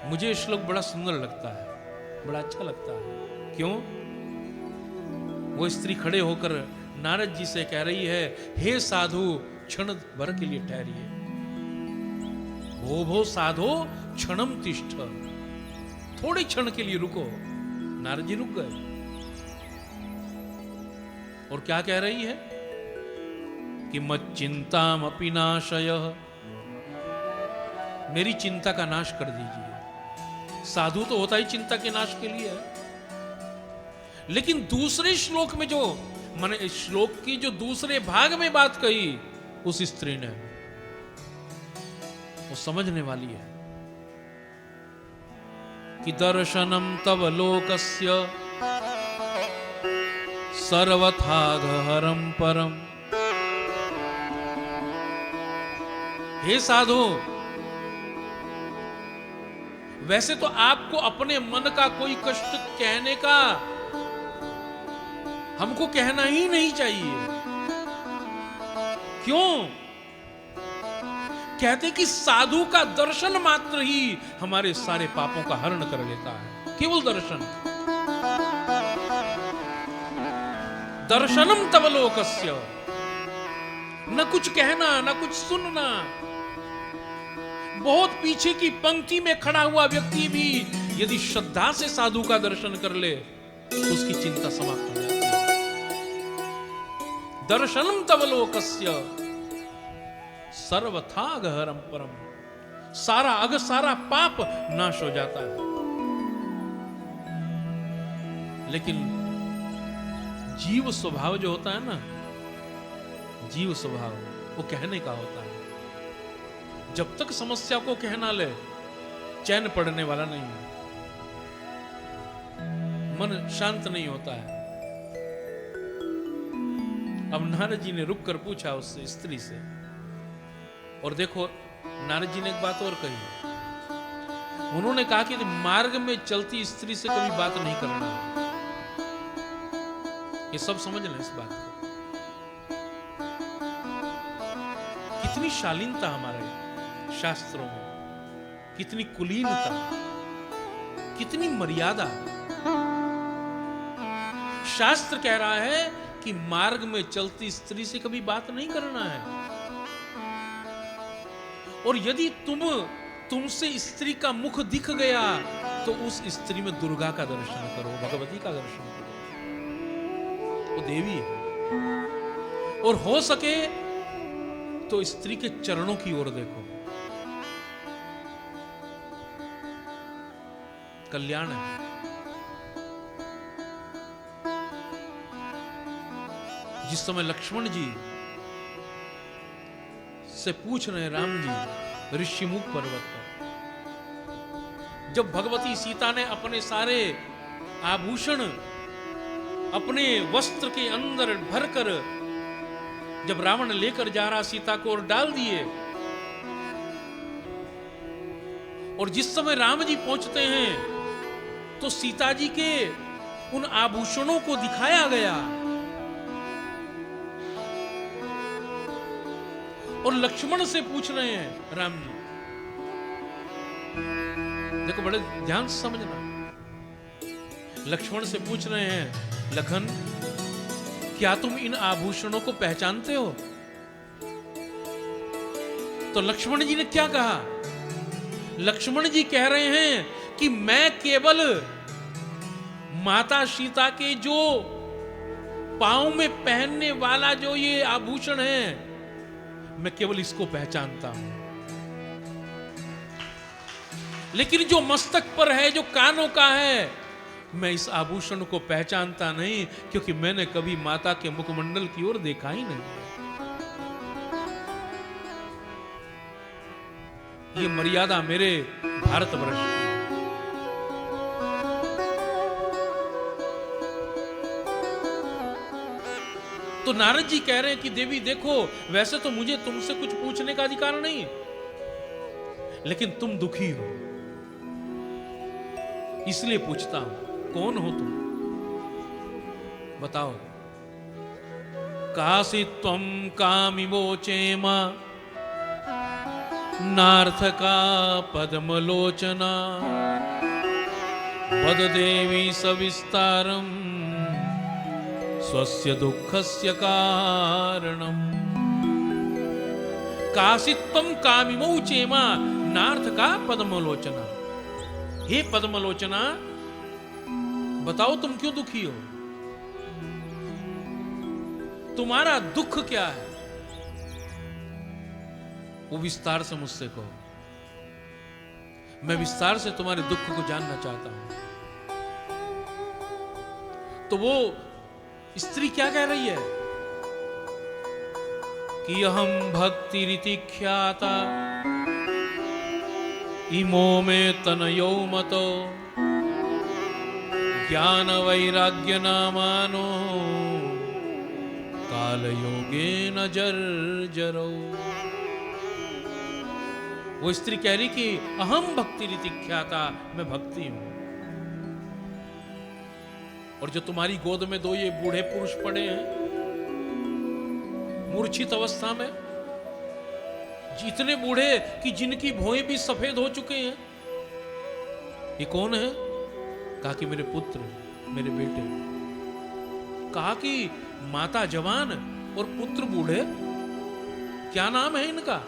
S1: मुझे श्लोक बड़ा सुंदर लगता है, बड़ा अच्छा लगता है। क्यों? वो स्त्री खड़े होकर नारद जी से कह रही है, हे साधु क्षण भर के लिए ठहरिए। भो भो साधो क्षणम तिष्ठ, थोड़े क्षण के लिए रुको। नारद जी रुक गए। और क्या कह रही है कि मत चिंताम अपि नाशयः, मेरी चिंता का नाश कर दीजिए। साधु तो होता ही चिंता के नाश के लिए है। लेकिन दूसरे श्लोक में जो मैंने श्लोक की जो दूसरे भाग में बात कही उस स्त्री ने, वो समझने वाली है कि दर्शनम तव लोकस्य सर्वथागहरम परम। हे साधु, वैसे तो आपको अपने मन का कोई कष्ट कहने का हमको कहना ही नहीं चाहिए। क्यों? कहते कि साधु का दर्शन मात्र ही हमारे सारे पापों का हरण कर लेता है। केवल दर्शन। दर्शनम तव लोकस्य, न कुछ कहना न कुछ सुनना। बहुत पीछे की पंक्ति में खड़ा हुआ व्यक्ति भी यदि श्रद्धा से साधु का दर्शन कर ले तो उसकी चिंता समाप्त हो जाती है। दर्शनम तव लोकस्य सर्वथा गहरम परम, सारा पाप नाश हो जाता है। लेकिन जीव स्वभाव जो होता है ना, जीव स्वभाव वो कहने का होता है। जब तक समस्या को कहना ले चैन पड़ने वाला नहीं है, मन शांत नहीं होता है। अब नारद जी ने रुक कर पूछा उस स्त्री से, और देखो नारद जी ने एक बात और कही। उन्होंने कहा कि मार्ग में चलती स्त्री से कभी बात नहीं करना। ये सब समझ लें इस बात को। कितनी शालीनता हमारे शास्त्रों में, कितनी कुलीनता, कितनी मर्यादा। शास्त्र कह रहा है कि मार्ग में चलती स्त्री से कभी बात नहीं करना है। और यदि तुमसे स्त्री का मुख दिख गया तो उस स्त्री में दुर्गा का दर्शन करो, भगवती का दर्शन करो, वो देवी है। और हो सके तो स्त्री के चरणों की ओर देखो, कल्याण है। जिस समय लक्ष्मण जी से पूछ रहे राम जी ऋषिमुख पर्वत पर, जब भगवती सीता ने अपने सारे आभूषण अपने वस्त्र के अंदर भरकर जब रावण लेकर जा रहा सीता को और डाल दिए, और जिस समय राम जी पहुंचते हैं तो सीता जी के उन आभूषणों को दिखाया गया, और लक्ष्मण से पूछ रहे हैं राम जी। देखो बड़े ध्यान से समझना। लक्ष्मण से पूछ रहे हैं, लखन क्या तुम इन आभूषणों को पहचानते हो? तो लक्ष्मण जी ने क्या कहा? लक्ष्मण जी कह रहे हैं कि मैं केवल माता सीता के जो पांव में पहनने वाला जो ये आभूषण है, मैं केवल इसको पहचानता हूं। लेकिन जो मस्तक पर है, जो कानों का है, मैं इस आभूषण को पहचानता नहीं, क्योंकि मैंने कभी माता के मुखमंडल की ओर देखा ही नहीं। ये मर्यादा मेरे भारतवर्ष की। तो नारद जी कह रहे हैं कि देवी देखो, वैसे तो मुझे तुमसे कुछ पूछने का अधिकार नहीं, लेकिन तुम दुखी हो इसलिए पूछता हूं। कौन हो तुम? बताओ। कासी त्वं कामिवोचेम नार्थका पद्मलोचना वद देवी सविस्तारम स्वस्य दुःखस्य कारणम। कासित्वं कामिमोचेम नार्थका पद्मलोचना। हे पद्मलोचना, बताओ तुम क्यों दुखी हो? तुम्हारा दुख क्या है, वो विस्तार से मुझसे कहो। मैं विस्तार से तुम्हारे दुख को जानना चाहता हूं। तो वो स्त्री क्या कह रही है कि अहम भक्ति रीति ख्याता इमो में तनयो मतो ज्ञान वैराग्य नामानो काल योगे न जर्जरो। वो स्त्री कह रही कि अहम भक्ति रीति ख्याता, मैं भक्ति हूं। और जो तुम्हारी गोद में दो ये बूढ़े पुरुष पड़े हैं मूर्छित अवस्था में, इतने बूढ़े कि जिनकी भौएं भी सफेद हो चुके हैं, ये कौन है? कहा कि मेरे पुत्र, मेरे बेटे। कहा कि माता जवान और पुत्र बूढ़े, क्या नाम है इनका?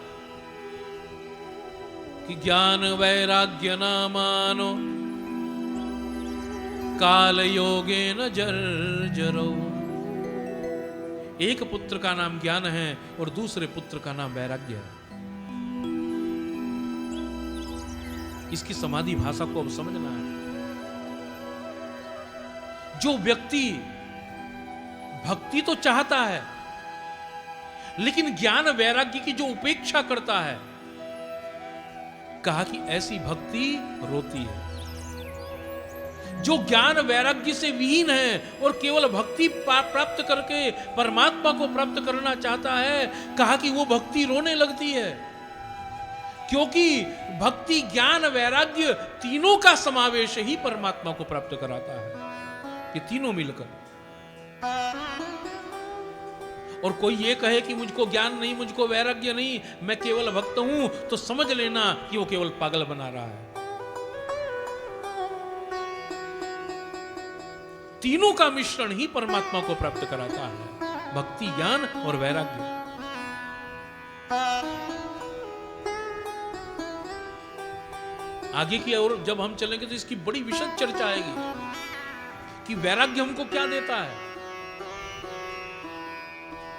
S1: कि ज्ञान वैराग्य नामानो काल योगे न जर्जरो। एक पुत्र का नाम ज्ञान है और दूसरे पुत्र का नाम वैराग्य है। इसकी समाधि भाषा को अब समझना है। जो व्यक्ति भक्ति तो चाहता है, लेकिन ज्ञान वैराग्य की जो उपेक्षा करता है, कहा कि ऐसी भक्ति रोती है। जो ज्ञान वैराग्य से विहीन है और केवल भक्ति प्राप्त करके परमात्मा को प्राप्त करना चाहता है, कहा कि वो भक्ति रोने लगती है। क्योंकि भक्ति ज्ञान वैराग्य तीनों का समावेश ही परमात्मा को प्राप्त कराता है, ये तीनों मिलकर। और कोई ये कहे कि मुझको ज्ञान नहीं, मुझको वैराग्य नहीं, मैं केवल भक्त हूं, तो समझ लेना कि वो केवल पागल बना रहा है। तीनों का मिश्रण ही परमात्मा को प्राप्त कराता है, भक्ति, ज्ञान और वैराग्य। आगे की ओर जब हम चलेंगे तो इसकी बड़ी विशद चर्चा आएगी कि वैराग्य हमको क्या देता है।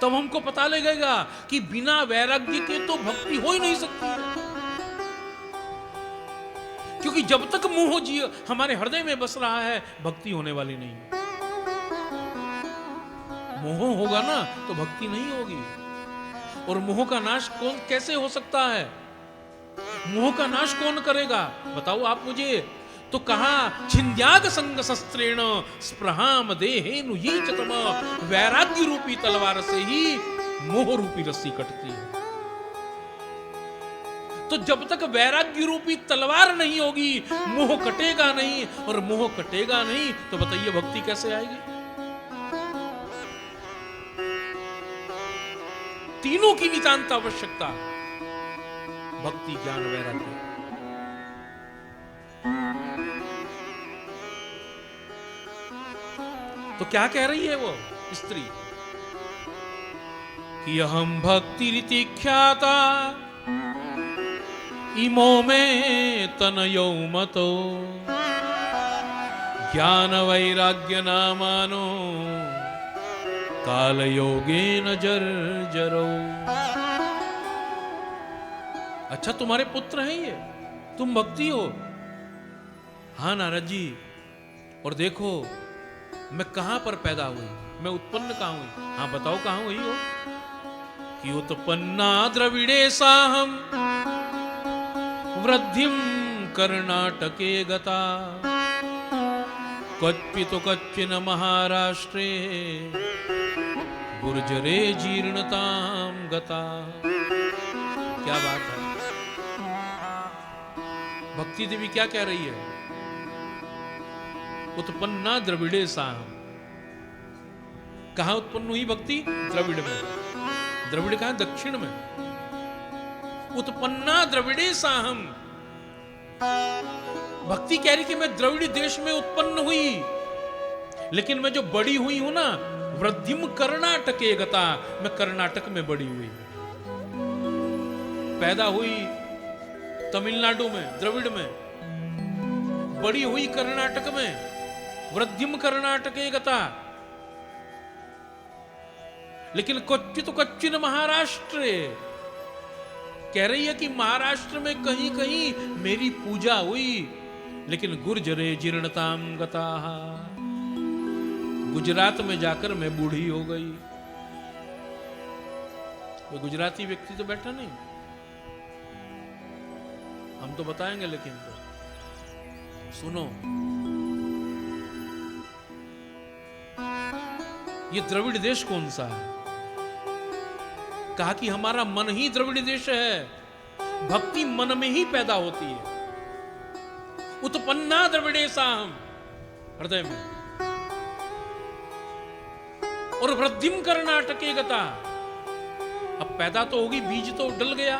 S1: तब हमको पता लगेगा कि बिना वैराग्य के तो भक्ति हो ही नहीं सकती है। क्योंकि जब तक मोह जी हमारे हृदय में बस रहा है, भक्ति होने वाली नहीं। मोह होगा ना तो भक्ति नहीं होगी। और मोह का नाश कौन कैसे हो सकता है? मोह का नाश कौन करेगा, बताओ आप मुझे। तो कहा छिंद्याग संग शस्त्रेण स्प्रहाम देहेनु ये चतम। वैराग्य रूपी तलवार से ही मोह रूपी रस्सी कटती है। तो जब तक वैराग्य रूपी तलवार नहीं होगी, मोह कटेगा नहीं। और मोह कटेगा नहीं तो बताइए भक्ति कैसे आएगी? तीनों की नितांत आवश्यकता, भक्ति, ज्ञान, वैराग्य। तो क्या कह रही है वो स्त्री कि अहम भक्ति रीति ख्याता इमो में तनयो मतो ज्ञान वैराग्य नामानो काल योगे न जर्जरो। अच्छा, तुम्हारे पुत्र हैं ये, तुम भक्ति हो? हाँ नारद जी। और देखो मैं कहां पर पैदा हुई, मैं उत्पन्न कहां हुई? हाँ बताओ कहां हुई हो? कि उत्पन्ना द्रविड़े साहम वृद्धिम कर्णाटके गता क्वचितो कच्चिन महाराष्ट्रे गुर्जरे जीर्णताम गता। क्या बात है! भक्ति देवी क्या कह रही है? उत्पन्ना द्रविड़े साहम। कहां उत्पन्न हुई भक्ति? द्रविड़ में। द्रविड़ कहां? दक्षिण में। उत्पन्ना द्रविड़े साहम। भक्ति कह रही कि मैं द्रविड़ देश में उत्पन्न हुई, लेकिन मैं जो बड़ी हुई हूं ना, वृद्धिम कर्णाटके गता, मैं कर्नाटक में बड़ी हुई। पैदा हुई तमिलनाडु में, द्रविड़ में, बड़ी हुई कर्नाटक में, वृद्धिम कर्नाटके गता। लेकिन क्वचित क्वचिन महाराष्ट्र कह रही है कि महाराष्ट्र में कहीं कहीं मेरी पूजा हुई, लेकिन गुर्जरे जीर्णताम गताः, गुजरात में जाकर मैं बूढ़ी हो गई। वो गुजराती व्यक्ति तो बैठा नहीं, हम तो बताएंगे, लेकिन तो सुनो, ये द्रविड़ देश कौन सा है? कहा कि हमारा मन ही द्रविड़ देश है, भक्ति मन में ही पैदा होती है। उत्पन्ना द्रविड़ेशाम, हृदय में, और वृद्धिम कर्नाटके गता, अब पैदा तो होगी, बीज तो डल गया,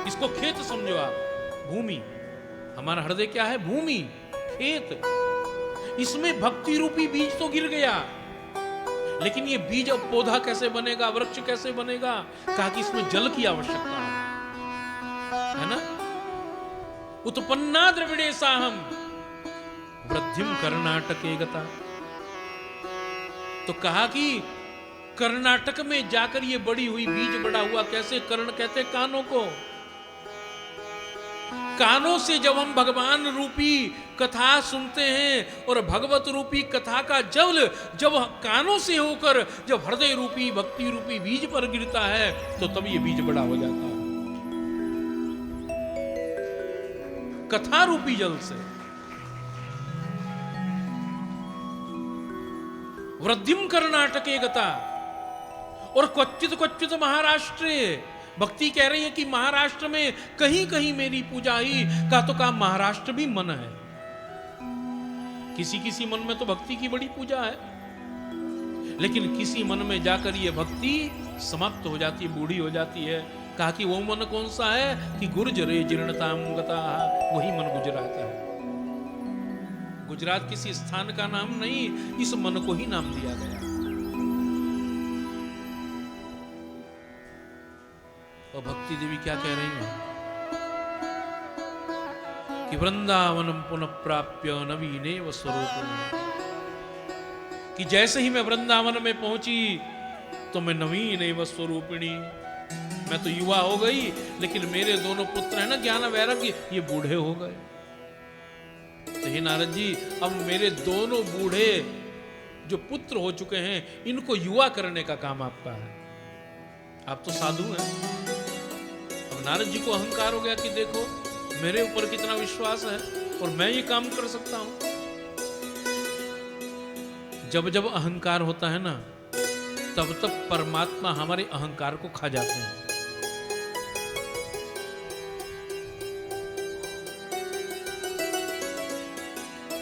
S1: इसको खेत समझो आप, भूमि। हमारा हृदय क्या है? भूमि, खेत। इसमें भक्ति रूपी बीज तो गिर गया, लेकिन ये बीज अब पौधा कैसे बनेगा, वृक्ष कैसे बनेगा? कहा कि इसमें जल की आवश्यकता है ना। उत्पन्ना द्रविड़ेशाहम वृद्धिम कर्नाटके गता, तो कहा कि कर्नाटक में जाकर ये बड़ी हुई, बीज बड़ा हुआ कैसे? कर्ण कहते कानों को। कानों से जब हम भगवान रूपी कथा सुनते हैं, और भगवत रूपी कथा का जल जब कानों से होकर जब हृदय रूपी भक्ति रूपी बीज पर गिरता है, तो तब ये बीज बड़ा हो जाता है, कथा रूपी जल से। वृद्धिम कर्नाटके गता, और क्वचित क्वचित महाराष्ट्र, भक्ति कह रही है कि महाराष्ट्र में कहीं कहीं मेरी पूजा ही। का तो कहा महाराष्ट्र भी मन है, किसी किसी मन में तो भक्ति की बड़ी पूजा है, लेकिन किसी मन में जाकर ये भक्ति समाप्त हो जाती है, बूढ़ी हो जाती है। कहा कि वो मन कौन सा है? कि गुर्जरे जीर्णताम गताः, वही मन गुजरात है। गुजरात किसी स्थान का नाम नहीं, इस मन को ही नाम दिया गया। और भक्ति देवी क्या कह रही है कि वृंदावनम पुनः प्राप्य नवीनेव स्वरूप, कि जैसे ही मैं वृंदावन में पहुंची तो मैं नवीनेव स्वरूपिणी, मैं तो युवा हो गई, लेकिन मेरे दोनों पुत्र हैं ना ज्ञान वैराग्य, ये बूढ़े हो गए। तो हे नारद जी, अब मेरे दोनों बूढ़े जो पुत्र हो चुके हैं, इनको युवा करने का काम आपका है। आप तो साधु हैं। अब नारद जी को अहंकार हो गया कि देखो मेरे ऊपर कितना विश्वास है और मैं ये काम कर सकता हूं। जब जब अहंकार होता है ना, तब तब परमात्मा हमारे अहंकार को खा जाते हैं।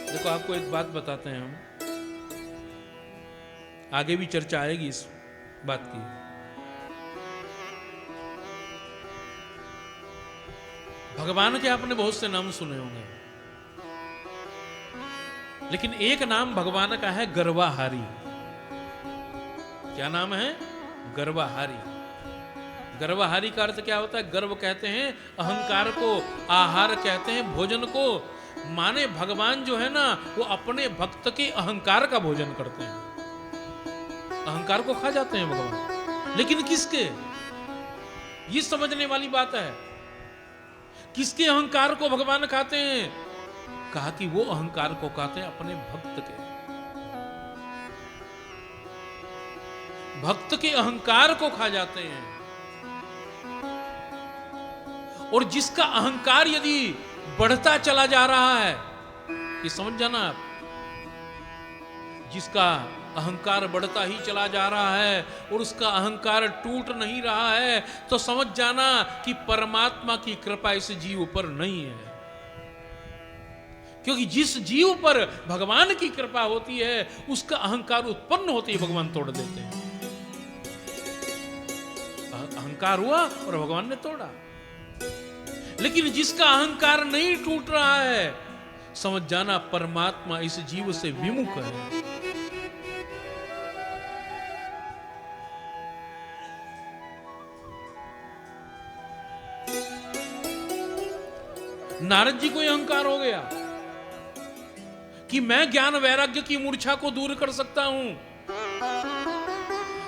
S1: देखो आपको एक बात बताते हैं हम, आगे भी चर्चा आएगी इस बात की। भगवान के आपने बहुत से नाम सुने होंगे, लेकिन एक नाम भगवान का है गर्वाहारी। क्या नाम है? गर्वाहारी। गर्वाहारी का अर्थ क्या होता है? गर्व कहते हैं अहंकार को, आहार कहते हैं भोजन को। माने भगवान जो है ना, वो अपने भक्त के अहंकार का भोजन करते हैं, अहंकार को खा जाते हैं भगवान। लेकिन किसके? ये समझने वाली बात है, किसके अहंकार को भगवान खाते हैं? कहा कि वो अहंकार को खाते हैं अपने भक्त के। भक्त के अहंकार को खा जाते हैं। और जिसका अहंकार यदि बढ़ता चला जा रहा है, ये समझ जाना आप, जिसका अहंकार बढ़ता ही चला जा रहा है और उसका अहंकार टूट नहीं रहा है, तो समझ जाना कि परमात्मा की कृपा इस जीव पर नहीं है। क्योंकि जिस जीव पर भगवान की कृपा होती है, उसका अहंकार उत्पन्न होते ही भगवान तोड़ देते हैं। अहंकार हुआ और भगवान ने तोड़ा। लेकिन जिसका अहंकार नहीं टूट रहा है, समझ जाना परमात्मा इस जीव से विमुख है। नारद जी को यह अहंकार हो गया कि मैं ज्ञान वैराग्य की मूर्छा को दूर कर सकता हूं।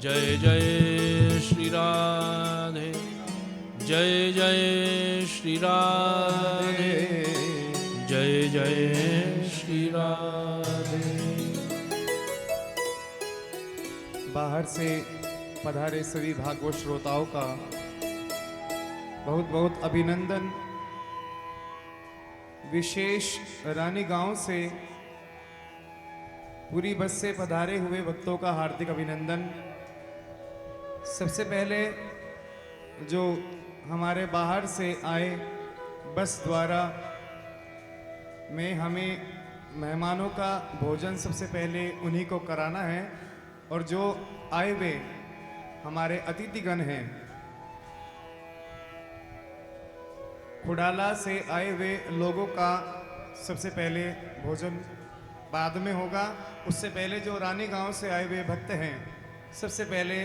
S1: जय जय श्री राधे, जय जय श्री राधे, जय जय श्री राधे।
S2: बाहर से पधारे सभी भागवत श्रोताओं का बहुत बहुत अभिनंदन। विशेष रानी गांव से पूरी बस से पधारे हुए भक्तों का हार्दिक अभिनंदन। सबसे पहले जो हमारे बाहर से आए बस द्वारा में हमें मेहमानों का भोजन सबसे पहले उन्हीं को कराना है, और जो आए हुए हमारे अतिथिगण हैं, खुडाला से आए हुए लोगों का सबसे पहले भोजन बाद में होगा। उससे पहले जो रानी गांव से आए हुए भक्त हैं, सबसे पहले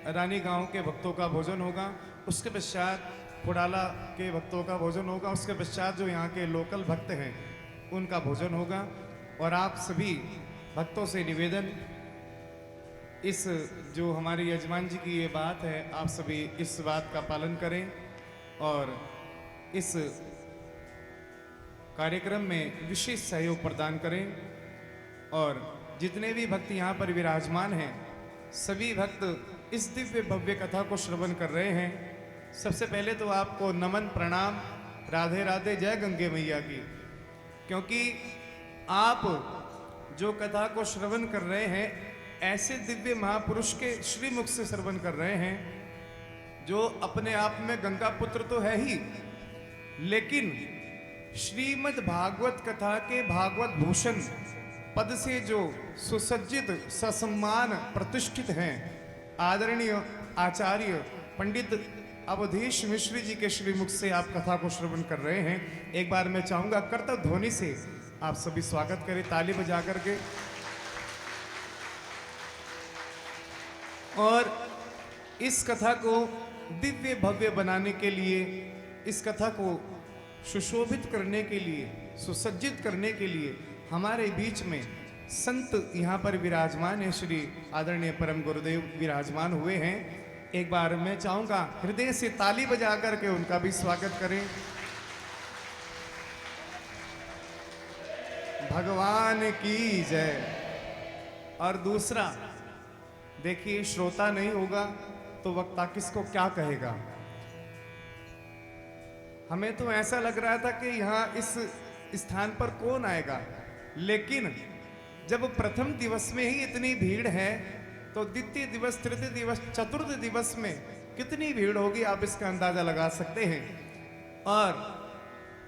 S2: रानी गांव के भक्तों का भोजन होगा। उसके पश्चात खुडाला के भक्तों का भोजन होगा। उसके पश्चात जो यहाँ के लोकल भक्त हैं उनका भोजन होगा। और आप सभी भक्तों से निवेदन, इस जो हमारे यजमान जी की ये बात है, आप सभी इस बात का पालन करें और इस कार्यक्रम में विशेष सहयोग प्रदान करें। और जितने भी भक्त यहाँ पर विराजमान हैं, सभी भक्त इस दिव्य भव्य कथा को श्रवण कर रहे हैं। सबसे पहले तो आपको नमन प्रणाम, राधे राधे, जय गंगे मैया की। क्योंकि आप जो कथा को श्रवण कर रहे हैं, ऐसे दिव्य महापुरुष के श्रीमुख से श्रवण कर रहे हैं, जो अपने आप में गंगा पुत्र तो है ही, लेकिन श्रीमद् भागवत कथा के भागवत भूषण पद से जो सुसज्जित ससम्मान प्रतिष्ठित हैं, आदरणीय आचार्य पंडित अवधेश मिश्र जी के श्रीमुख से आप कथा को श्रवण कर रहे हैं। एक बार मैं चाहूंगा करतब ध्वनि से आप सभी स्वागत करें, ताली बजा करके। और इस कथा को दिव्य भव्य बनाने के लिए, इस कथा को सुशोभित करने के लिए, सुसज्जित करने के लिए हमारे बीच में संत यहाँ पर विराजमान है। श्री आदरणीय परम गुरुदेव विराजमान हुए हैं। एक बार मैं चाहूंगा हृदय से ताली बजा करके उनका भी स्वागत करें। भगवान की जय। और दूसरा, देखिए, श्रोता नहीं होगा तो वक्ता किसको क्या कहेगा। हमें तो ऐसा लग रहा था कि यहाँ इस स्थान पर कौन आएगा, लेकिन जब प्रथम दिवस में ही इतनी भीड़ है, तो द्वितीय दिवस, तृतीय दिवस, चतुर्थ दिवस में कितनी भीड़ होगी आप इसका अंदाजा लगा सकते हैं। और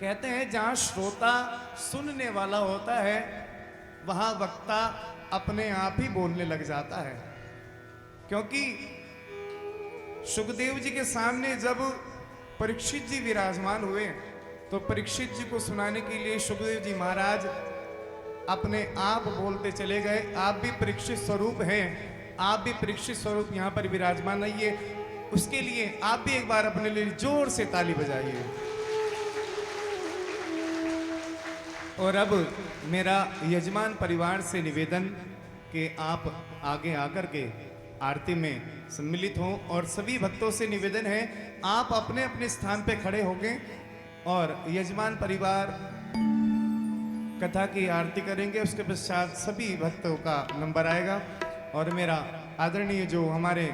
S2: कहते हैं जहाँ श्रोता सुनने वाला होता है, वहाँ वक्ता अपने आप ही बोलने लग जाता है। क्योंकि सुखदेव जी के सामने जब परीक्षित जी विराजमान हुए, तो परीक्षित जी को सुनाने के लिए सुखदेव जी महाराज अपने आप बोलते चले गए। आप भी परीक्षित स्वरूप हैं, आप भी परीक्षित स्वरूप यहाँ पर विराजमान रहिए। उसके लिए आप भी एक बार अपने लिए जोर से ताली बजाइए। और अब मेरा यजमान परिवार से निवेदन कि आप आगे आकर के आरती में सम्मिलित हों। और सभी भक्तों से निवेदन है, आप अपने अपने स्थान पे खड़े होंगे और यजमान परिवार कथा की आरती करेंगे। उसके पश्चात सभी भक्तों का नंबर आएगा। और मेरा आदरणीय जो हमारे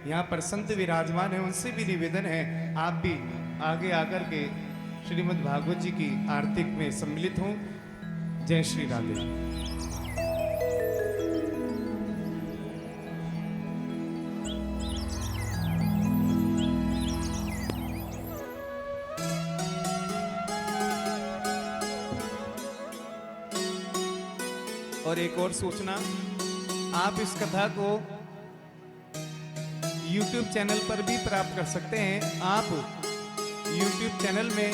S2: यहाँ पर संत विराजमान है, उनसे भी निवेदन है, आप भी आगे आकर के श्रीमद् भागवत जी की आरती में सम्मिलित हों। जय श्री राधे। और एक और सूचना, आप इस कथा को YouTube चैनल पर भी प्राप्त कर सकते हैं। आप YouTube चैनल में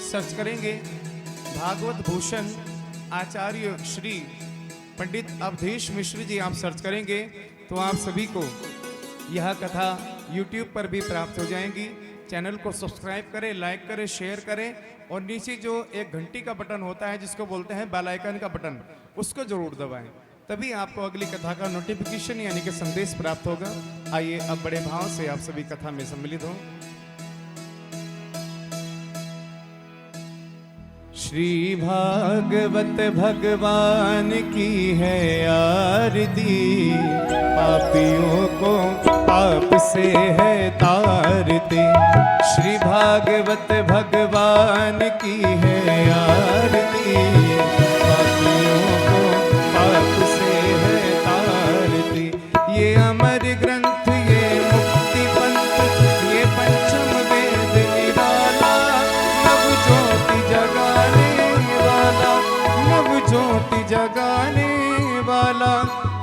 S2: सर्च करेंगे भागवत भूषण आचार्य श्री पंडित अवधेश मिश्र जी, आप सर्च करेंगे तो आप सभी को यह कथा YouTube पर भी प्राप्त हो जाएंगी। चैनल को सब्सक्राइब करें, लाइक करें, शेयर करें, और नीचे जो एक घंटी का बटन होता है जिसको बोलते हैं बेल आइकन का बटन, उसको जरूर दबाएं, तभी आपको अगली कथा का नोटिफिकेशन यानी कि संदेश प्राप्त होगा। आइए अब बड़े भाव से आप सभी कथा में सम्मिलित हो। श्री भागवत भगवान की है आरती, पापियों को पाप से है तारते। श्री भागवत भगवान की है आरती, पापियों को पाप से है तारते। ये अमर ग्रंथ, ये मुक्ति पंथ, ये पंचम वेद निराला, नव ज्योति जगाने वाला, नव ज्योति जगाने वाला।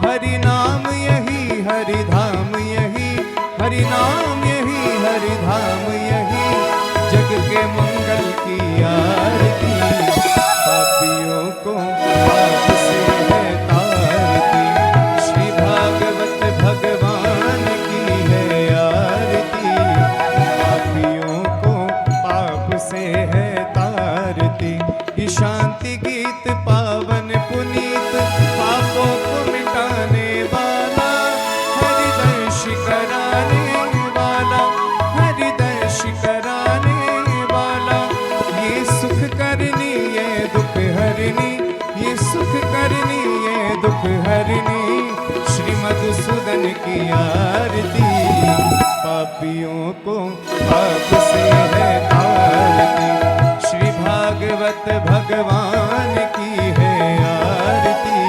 S2: हरि नाम यही, हरि धाम यही, हरि नाम यही, हरि धाम यही। जग के मंगल की आरती, पापियों को पाप से है तारती। श्री भागवत भगवान की है आरती, पापियों को पाप से है तारती। ये शांति गीत पावन पुनीत, पापों को मिटाने वाला, हरिदर्श कराने वाला, हरिदर्श कराने वाला। ये सुख करनी, ये दुख हरनी, ये सुख करनी, ये दुख हरनी। श्री मधुसूदन की आरती, पापियों को पाप से है तारती। श्री भागवत भगवान की है आरती,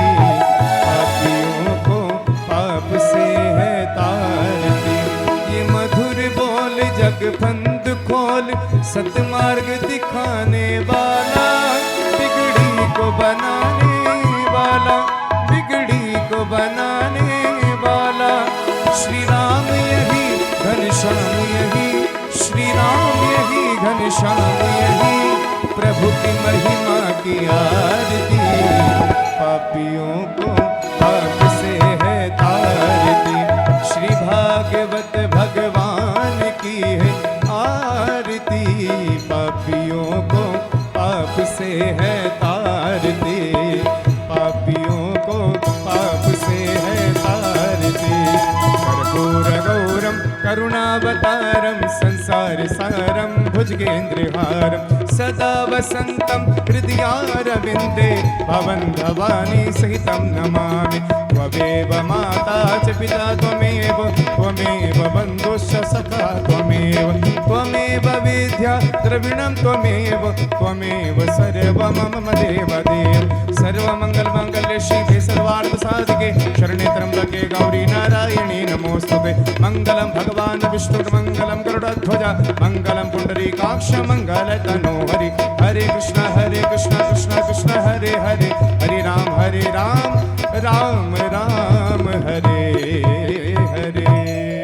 S2: पापियों को पाप से है तारती। ये मधुर बोल जगफंद खोल, सतमार्ग दिखाने वाला, बिगड़ी को बनाने वाला, बिगड़ी को बनाने वाला। श्री राम यही, घनश्याम यही, श्री राम यही, घनश्याम यही। प्रभु की महिमा की आरती, पापियों को पाप से है तारती। श्री भागवत भगवान की है आरती, पापियों को पाप से है तारती, पापियों को पाप से है तारती। कर्पूर गौरम करुणावतारम, संसार सारम भुजगेन्द्रहारम, सदा वसंतम हृदयारविंदे, भवन भवानी सहितं नमामि। त्वमेव माता च पिता त्वमेव, त्वमेव बन्धुश्च सखा त्वमेव, त्वमेव विद्या द्रविणं त्वमेव, त्वमेव सर्वं मम देवदेव। सर्वमंगलमांगल्ये शिवे सर्वार्थ साधिके, शरण्ये त्र्यंबके गौरी नारायणी नमोस्तुते। मंगलम भगवान विष्णु, मंगलम गरुड़ध्वज, मंगलम पुंडरीकाक्ष, मंगलतनो हरि। हरे कृष्ण कृष्ण कृष्ण हरे हरे, हरे राम राम